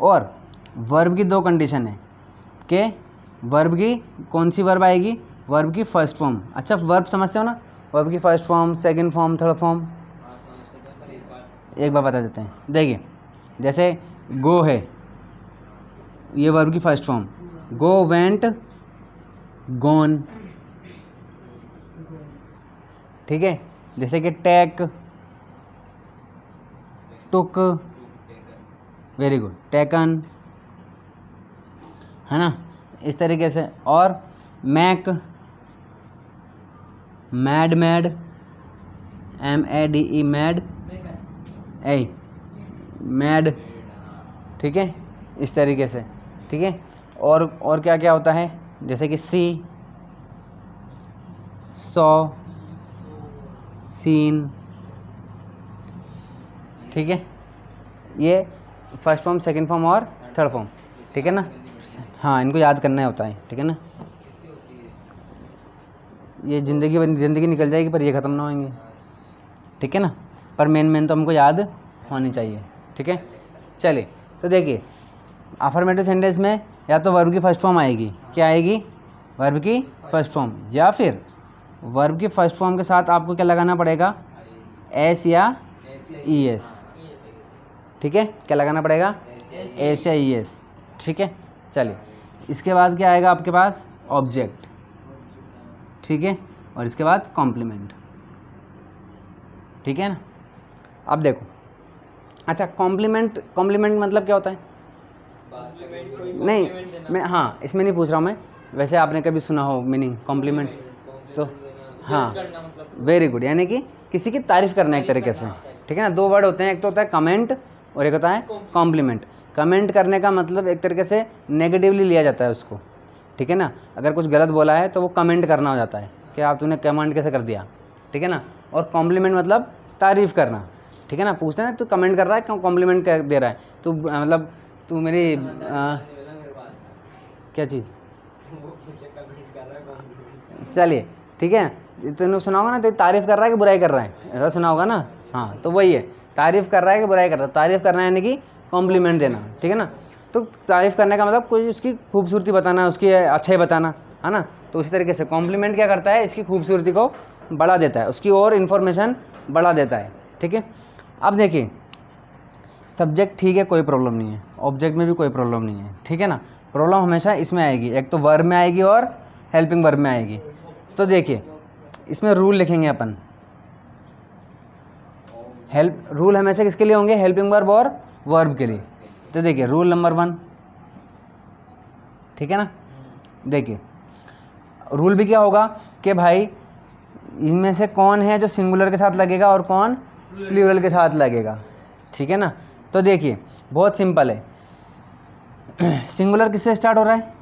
S1: और वर्ब की दो कंडीशन है कि वर्ब की कौन सी वर्ब आएगी, वर्ब की फर्स्ट फॉर्म। अच्छा वर्ब समझते हो ना, वर्ब की first form, second form, third form.
S3: हाँ समझते थे, पर
S1: एक बार बता देते हैं, देखिए जैसे गो है, ये वर्ब की first form, go, went, gone, ठीक है। जैसे कि take, took, very good, taken, है ना, इस तरीके से। और make, made, MADE, made, made, ठीक है, इस तरीके से, ठीक है। और क्या क्या होता है, जैसे कि सी, सॉ, सीन, ठीक है। ये फर्स्ट फॉर्म, सेकंड फॉर्म और थर्ड फॉर्म, ठीक है ना। हाँ इनको याद करना होता है, ठीक है ना।
S3: कितनी होती है
S1: ये ज़िंदगी निकल जाएगी पर ये ख़त्म ना होंगे, ठीक है ना। पर मेन तो हमको याद होनी चाहिए, ठीक है। चलिए तो देखिए अफर्मेटिव सेंटेंस में या तो वर्ब की फर्स्ट फॉर्म आएगी, क्या आएगी, वर्ब की फर्स्ट फॉर्म, या फिर वर्ब की फर्स्ट फॉर्म के साथ आपको क्या लगाना पड़ेगा, एस या ई एस, ठीक है। क्या लगाना पड़ेगा, एस या ई एस, ठीक है। चलिए इसके बाद क्या आएगा आपके पास, ऑब्जेक्ट, ठीक है, और इसके बाद कॉम्प्लीमेंट, ठीक है ना। अब देखो, अच्छा कॉम्प्लीमेंट मतलब क्या होता है, नहीं मैं, हाँ इसमें नहीं पूछ रहा हूँ मैं, वैसे आपने कभी सुना हो मीनिंग कॉम्प्लीमेंट, तो हाँ
S2: करना मतलब
S1: वेरी गुड, यानी कि किसी की तारीफ़ करना एक तरीके से, ठीक है ना। दो वर्ड होते हैं, एक तो होता है कमेंट और एक होता है कॉम्प्लीमेंट। कमेंट करने का मतलब एक तरीके से नेगेटिवली लिया जाता है उसको, ठीक है ना। अगर कुछ गलत बोला है तो वो कमेंट करना हो जाता है कि आप तूने कमेंट कैसे कर दिया, ठीक है ना। और कॉम्प्लीमेंट मतलब तारीफ़ करना, ठीक है ना। पूछते हैं तू कमेंट कर रहा है, क्यों कॉम्प्लीमेंट दे रहा है, तू मतलब तू मेरी क्या चीज़, चलिए ठीक है। तूने सुना होगा ना, तो तारीफ़ कर रहा है कि बुराई कर रहा है, ऐसा सुना होगा ना। हाँ तो वही है, तारीफ़ कर रहा है कि बुराई कर रहा है, तारीफ़ करना है यानी कि कॉम्प्लीमेंट देना, ठीक है ना। तो तारीफ़ करने का मतलब कोई उसकी खूबसूरती बताना, उसकी अच्छाई बताना, है ना। तो उसी तरीके से कॉम्प्लीमेंट क्या करता है, इसकी खूबसूरती को बढ़ा देता है, उसकी और इन्फॉर्मेशन बढ़ा देता है, ठीक है। अब देखिए सब्जेक्ट ठीक है, कोई प्रॉब्लम नहीं है, ऑब्जेक्ट में भी कोई प्रॉब्लम नहीं है, ठीक है ना। प्रॉब्लम हमेशा इसमें आएगी, एक तो वर्ब में आएगी और हेल्पिंग वर्ब में आएगी। तो देखिए इसमें रूल लिखेंगे अपन, रूल हमेशा किसके लिए होंगे, हेल्पिंग वर्ब और वर्ब के लिए। तो देखिए रूल नंबर 1, ठीक है ना। देखिए रूल भी क्या होगा कि भाई इनमें से कौन है जो सिंगुलर के साथ लगेगा और कौन प्लूरल के साथ लगेगा, ठीक है ना। तो देखिए बहुत सिंपल है, सिंगुलर किससे स्टार्ट हो रहा है,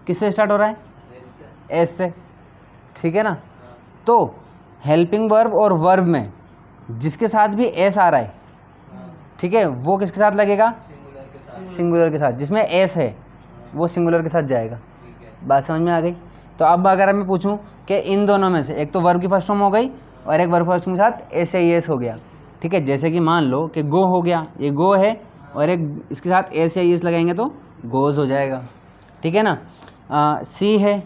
S1: किससे स्टार्ट हो रहा है, एस से, ठीक है ना। तो हेल्पिंग वर्ब और वर्ब में जिसके साथ भी एस आ रहा है, ठीक है, वो किसके साथ लगेगा, सिंगुलर के साथ। जिसमें एस है वो सिंगुलर के साथ जाएगा, बात समझ में आ गई। तो अब अगर मैं पूछूं कि इन दोनों में से एक तो वर्ब की फर्स्ट फॉर्म हो गई और एक वर्ब फर्स्ट फॉर्म के साथ एस या ईएस हो गया, ठीक है। जैसे कि मान लो कि गो हो गया, ये गो है और एक इसके साथ एस या ईएस लगाएंगे तो गोज हो जाएगा, ठीक है ना। सी है,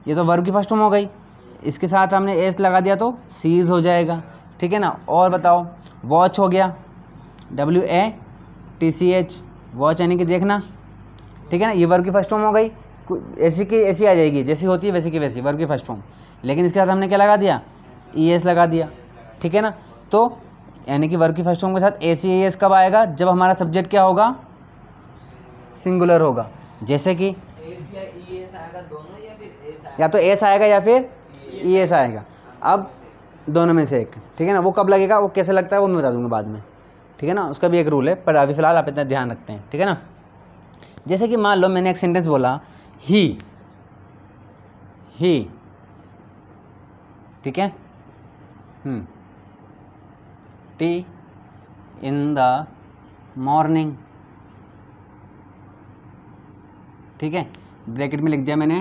S1: ये तो वर्ब की फर्स्ट फॉर्म हो गई, इसके साथ हमने एस लगा दिया तो सीज हो जाएगा, ठीक है ना। और बताओ, वॉच हो गया, WATCH, वॉच यानी कि देखना, ठीक है ना। ये वर्ब की फर्स्ट फॉर्म हो गई, ऐसी की ऐसी आ जाएगी, जैसी होती है वैसी की वैसी वर्ब की फर्स्ट फॉर्म, लेकिन इसके साथ हमने क्या लगा दिया, ES लगा दिया, ठीक है ना। तो यानी कि वर्ब की फर्स्ट फॉर्म के साथ ACES कब आएगा, जब हमारा सब्जेक्ट क्या होगा, सिंगुलर होगा। जैसे कि
S3: एस या ईएस आएगा दोनों, या फिर एस
S1: या तो एस आएगा या फिर ES आएगा, अब दोनों में से एक, ठीक है ना। वो कब लगेगा, वो कैसे लगता है वो मैं बता दूंगा बाद में, ठीक है ना। उसका भी एक रूल है, पर अभी फिलहाल आप इतना ध्यान रखते हैं, ठीक है ना। जैसे कि मान लो मैंने एक सेंटेंस बोला, ही, ठीक है, टी इन द मॉर्निंग, ठीक है। ब्रैकेट में लिख दिया मैंने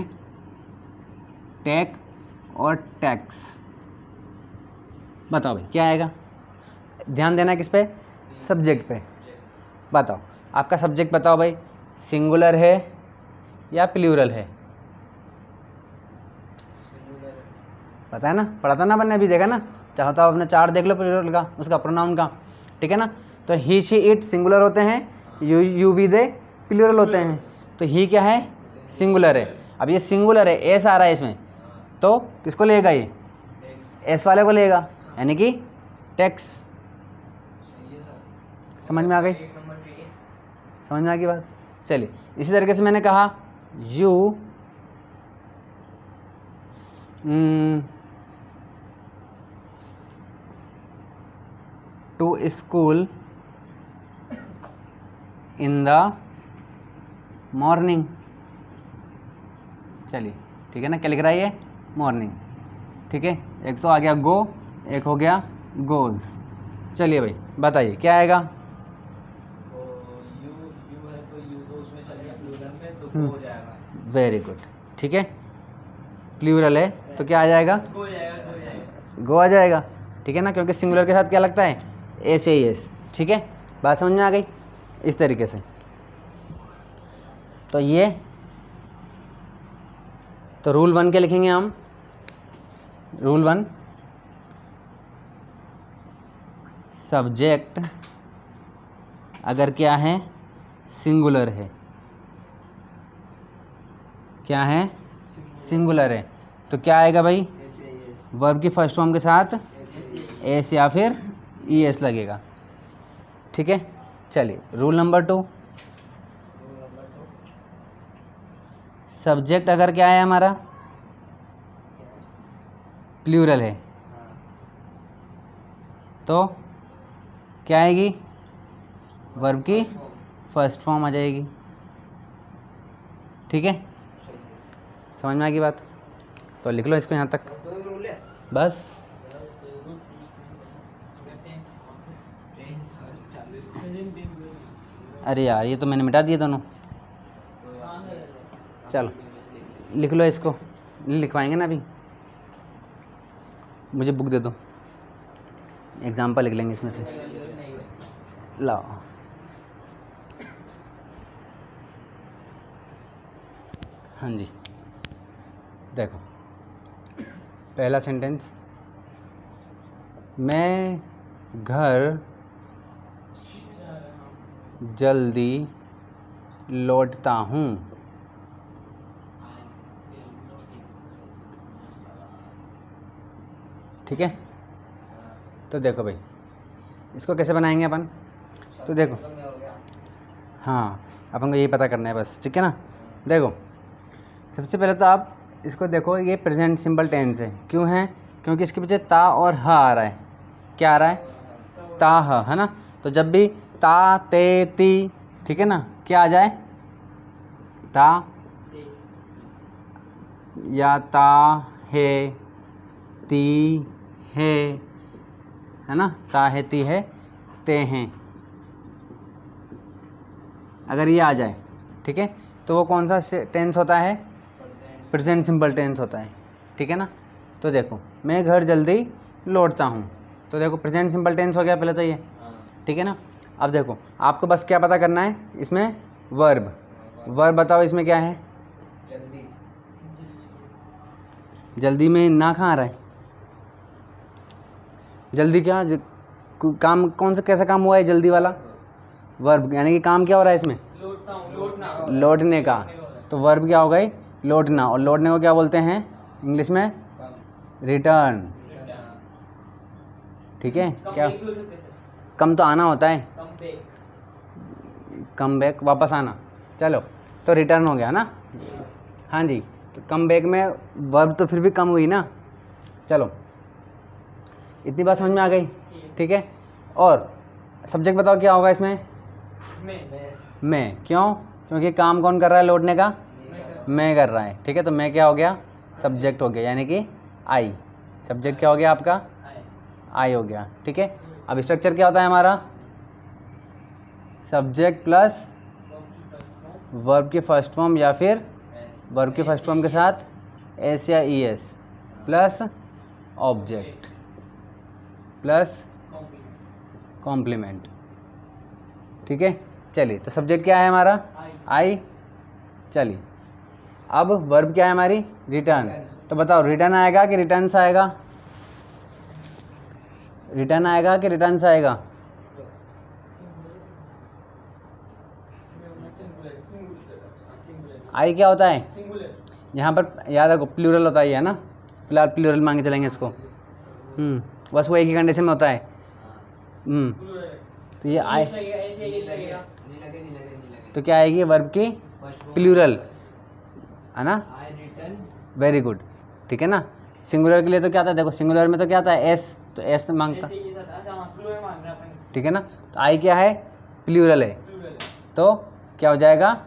S1: टेक और टैक्स। बताओ भाई क्या आएगा, ध्यान देना किस पे, सब्जेक्ट पे। बताओ आपका सब्जेक्ट बताओ भाई, सिंगुलर है या प्लूरल है, पता है ना, पढ़ा था ना अपन ने, अभी देखा ना। चाहो तो आप अपना चार्ट देख लो प्लूरल का, उसका प्रोनाउन का, ठीक है ना। तो ही शी इट सिंगुलर होते हैं, यू वी दे प्लूरल होते हैं। तो ही क्या है, सिंगुलर है। अब ये सिंगुलर है, एस आ रहा है इसमें, तो किसको लेगा, ये एस वाले को लेगा, यानी कि टैक्स। समझ में आ गई, समझ में आ गई बात। चलिए इसी तरीके से मैंने कहा you to school in the morning. चलिए ठीक है ना, क्या लिख रहा है ये, मॉर्निंग, ठीक है। एक तो आ गया गो, एक हो गया गोज। चलिए भाई बताइए क्या आएगा,
S3: यू है तो यू तो उसमें चल गया प्लूरल में, तो गो हो जाएगा।
S1: वेरी गुड, ठीक है। प्लूरल है तो क्या आ जाएगा, गो आ जाएगा, ठीक है ना, क्योंकि सिंगुलर के साथ क्या लगता है, एस या एस, ठीक है। बात समझ में आ गई, इस तरीके से। तो ये तो रूल 1 क्या लिखेंगे हम, रूल 1, सब्जेक्ट अगर क्या है, सिंगुलर है, क्या है, सिंगुलर है, तो क्या आएगा भाई, वर्ब की फर्स्ट फॉर्म के साथ एस या फिर ES लगेगा, ठीक है। चलिए रूल नंबर 2, सब्जेक्ट अगर क्या है हमारा, प्लूरल है, तो क्या आएगी, वर्ब की फर्स्ट फॉर्म आ जाएगी, ठीक है। समझ में आ गई बात, तो लिख लो इसको यहाँ तक बस। अरे यार ये तो मैंने मिटा दिए दोनों, चलो लिख लो इसको, लिखवाएंगे ना अभी, मुझे बुक दे दो, एग्जाम्पल लिख लेंगे इसमें से, लाओ। हाँ जी देखो, पहला सेंटेंस, मैं घर जल्दी लौटता हूँ, ठीक है। तो देखो भाई इसको कैसे बनाएंगे अपन, तो देखो, हाँ अपन को यही पता करना है बस, ठीक है ना। देखो सबसे पहले तो आप इसको देखो, ये प्रेजेंट सिंपल टेंस है, क्यों है, क्योंकि इसके पीछे ता और ह आ रहा है, क्या आ रहा है, ता ह, है ना। तो जब भी ता ते ती, ठीक है ना, क्या आ जाए, ता या ता है ती है ना, ता है ती है ते हैं, अगर ये आ जाए, ठीक है, तो वो कौन सा टेंस होता है, प्रेजेंट सिंपल टेंस होता है, ठीक है ना। तो देखो मैं घर जल्दी लौटता हूँ। तो देखो प्रेजेंट सिंपल टेंस हो गया पहले तो ये,
S3: हाँ
S1: ठीक है ना। अब देखो आपको बस क्या पता करना है इसमें, वर्ब। वर्ब बताओ इसमें क्या है।
S3: जल्दी।
S1: जल्दी में ना कहाँ आ रहा है, जल्दी क्या काम कौन सा कैसा काम हुआ है जल्दी वाला, वर्ब, यानी कि काम क्या हो रहा है इसमें,
S2: लौटता हूँ, लौटना।
S1: लौटने का। तो वर्ब क्या हो गई, लौटना। और लौटने को क्या बोलते हैं इंग्लिश में,
S3: कम।
S1: रिटर्न।
S3: रिटर्न।
S1: ठीक है
S2: कम
S1: क्या,
S2: बैक भी बोल सकते हैं
S1: कम तो आना होता है,
S2: sir. Come back.
S1: Come back वापस आना। चलो तो रिटर्न हो गया ना। हाँ जी, तो कम बैक में वर्ब तो फिर भी कम हुई ना। चलो इतनी बात समझ में आ गई, ठीक है। और सब्जेक्ट बताओ क्या होगा इसमें, मैं। क्यों, क्योंकि काम कौन कर रहा है लौटने का, मैं कर रहा है, ठीक है। तो मैं क्या हो गया, सब्जेक्ट हो गया, यानी कि आई। सब्जेक्ट क्या हो गया आपका, आई हो गया, ठीक है। अब स्ट्रक्चर क्या होता है हमारा, सब्जेक्ट प्लस वर्ब की फर्स्ट फॉर्म या फिर वर्ब की फर्स्ट फॉर्म के साथ एस या E S plus object plus complement, ठीक है। चलिए तो सब्जेक्ट क्या है हमारा, आई। चलिए अब वर्ब क्या है हमारी, रिटर्न। तो बताओ रिटर्न आएगा कि रिटर्न से आएगा, रिटर्न आएगा कि रिटर्न से आएगा, आई क्या होता है, यहाँ पर याद रखो प्लूरल होता है ना, फिलहाल प्लूरल मांगे चलेंगे इसको। बस वो एक ही कंडीशन में होता है। तो ये आई,
S3: नहीं लगे।
S1: तो क्या आएगी वर्ब की प्लूरल, है ना।
S3: आई रिटर्न।
S1: वेरी गुड, ठीक है ना। सिंगुलर के लिए तो क्या आता है, देखो सिंगुलर में तो क्या आता है एस, तो एस तो मांगता, ठीक है ना। तो आई क्या है, प्लूरल है, तो क्या हो जाएगा,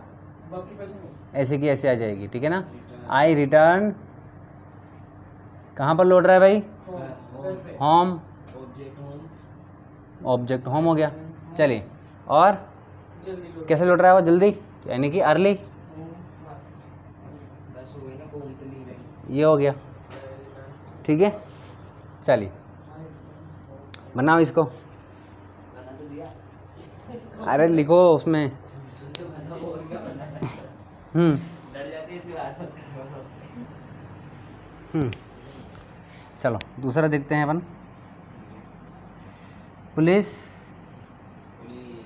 S1: ऐसे की ऐसे आ जाएगी, ठीक है ना। आई रिटर्न, कहाँ पर लौट रहा है भाई, home,
S3: object home.
S1: Object home हो गया। चलिए और कैसे लौट रहा है वो, जल्दी, यानी कि अर्ली,
S3: बस हो गई ना कॉम्प्लीमेंट।
S1: ये हो गया, ठीक है। चलिए बनाओ इसको,
S3: बना तो दिया।
S1: अरे लिखो उसमें।
S3: तो बना और क्या बना है? डर जाती है इसलिए आसत कर रहा हूँ।
S1: चलो दूसरा देखते हैं अपन। पुलिस
S3: पुलिस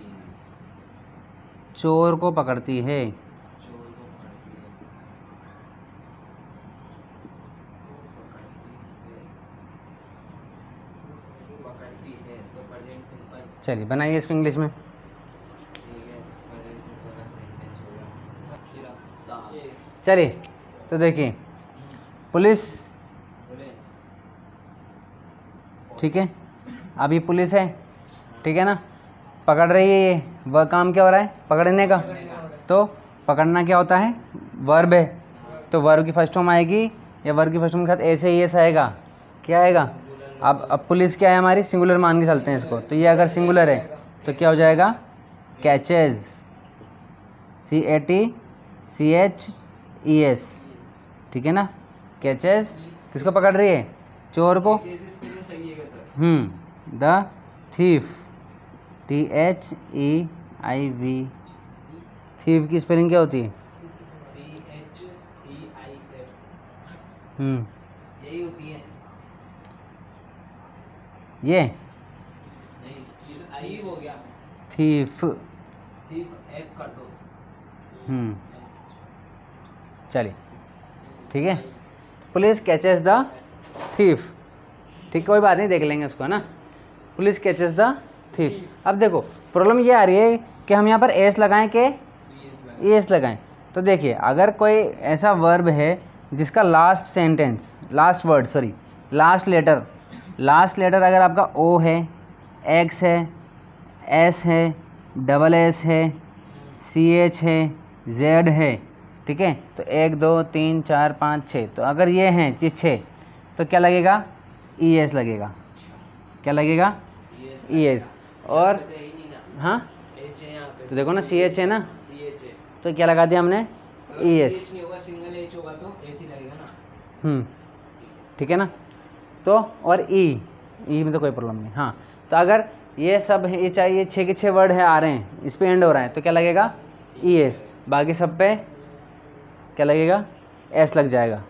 S1: चोर को पकड़ती है,
S3: चोर को पकड़ती है। पकड़ती है तो प्रेजेंट सिंपल।
S1: चलिए बनाइए इसको इंग्लिश में।
S3: ठीक है, प्रेजेंट सिंपल का सेंटेंस होगा खिलाफ्ता।
S1: चलिए तो देखिए पुलिस,
S3: पुलिस।
S1: ठीक है। अब ये पुलिस है, ठीक है ना, पकड़ रही है ये, वह काम क्या हो रहा है, पकड़ने का। तो पकड़ना क्या होता है, वर्ब है, तो वर्ब की फर्स्ट फॉर्म आएगी या वर्ब की फर्स्ट फॉर्म के साथ ऐसे ही ऐसा आएगा, क्या आएगा। अब पुलिस क्या है हमारी, सिंगुलर मान के चलते हैं इसको, तो ये अगर सिंगुलर है तो क्या हो जाएगा, कैचेज, CATCHES, ठीक है ना। कैचेज किसको पकड़ रही है, चोर को।
S3: स्पेलिंग सही है sir?
S1: The thief, THEIV, thief की स्पेलिंग क्या होती है,
S3: THEIF। यही होती है।
S1: ये
S3: नहीं, ये तो आई हो गया।
S1: थीफ।
S3: सिर्फ एफ कर दो।
S1: चलिए ठीक है, पुलिस कैचेस द थीफ, ठीक, कोई बात नहीं, देख लेंगे उसको, है ना। Police catches the thief. अब देखो प्रॉब्लम ये आ रही है कि हम यहाँ पर एस लगाएं कि एस लगाएं। तो देखिए अगर कोई ऐसा वर्ब है जिसका last sentence, last word sorry, last letter अगर आपका ओ है, एक्स है, एस है, डबल एस है, CH है, जेड है, ठीक है। तो 1 2 3 4 5 6, तो अगर ये हैं 6, तो क्या लगेगा, ES लगेगा, क्या लगेगा, ES। और हाँ
S3: एच है यहाँ पे।
S1: तो देखो ना CH है ना,
S3: CH है।
S1: तो क्या लगा दिया हमने, ES।
S3: CH नहीं होगा, सिंगल एच होगा तो एस ही लगेगा ना।
S1: ठीक है ना। तो और E, ई में तो कोई प्रॉब्लम नहीं। हाँ, तो अगर ये सब है, ये चाहिए 6 के 6 वर्ड है आ रहे हैं, इस पे एंड हो रहा है, तो क्या लगेगा ES, बाकी सब पे क्या लगेगा S लग जाएगा,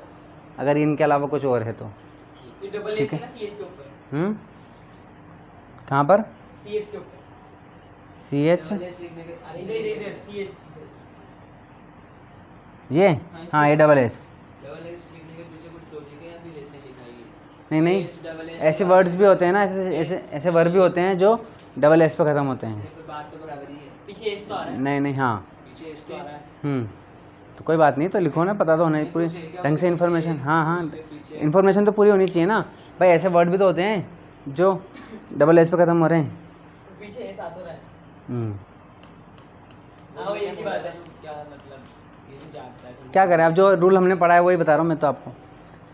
S1: अगर इनके अलावा कुछ और है तो।
S2: ये डबल
S1: ठीक
S2: एस
S1: है।
S2: है ना CH के ऊपर,
S1: कहाँ पर
S2: CH के ऊपर,
S1: CH,
S3: डबल एस लिखने के अरे
S2: इधर इधर CH,
S1: ये हाँ ये डबल S,
S3: डबल एस लिखने के पीछे कुछ लॉजिक है या फिर ऐसे लिखा है ये?
S1: नहीं नहीं,
S3: एस डबल एस
S1: ऐसे वर्ड्स भी होते हैं ना, ऐसे वर्ड भी होते हैं जो डबल S पे ख़त्म होते हैं।
S3: नहीं, पर बात तो बराबर ही है।
S2: पीछे एस तो आ रहा है,
S1: नहीं नहीं, हाँ
S3: पीछे एस तो आ रहा है।
S1: तो कोई बात नहीं, तो लिखो ना, पता तो होना ही पूरी
S3: नहीं, तो क्या
S1: ढंग
S3: उसके
S1: से
S3: पीछे-
S1: इन्फॉर्मेशन। हाँ हाँ,
S3: उसके पीछे-
S1: इन्फॉर्मेशन तो पूरी होनी चाहिए ना भाई, ऐसे वर्ड भी तो होते हैं जो डबल S पे ख़त्म हो रहे हैं।
S2: पीछे एस आ तो रहा है।
S1: हम्म,
S2: हाँ, वो एक ही बात है।
S3: क्या मतलब ये नहीं जानता है तो
S1: क्या करें, अब जो रूल हमने पढ़ा है वही बता रहा हूँ मैं तो आपको,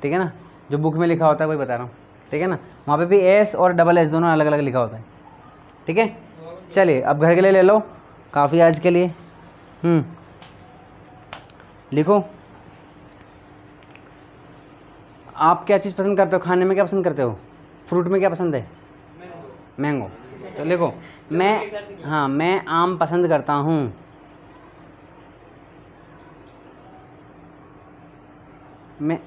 S1: ठीक है ना, जो बुक में लिखा होता है वही बता रहा हूँ, ठीक है ना, वहाँ पे भी S और डबल S दोनों अलग अलग लिखा होता है, ठीक है। चलिए अब घर के लिए ले लो, काफ़ी आज के लिए। लिखो, आप क्या चीज़ पसंद करते हो, खाने में क्या पसंद करते हो, फ्रूट में क्या पसंद है, मैंगो, तो लिखो मैं, हाँ मैं आम पसंद करता हूँ, मैं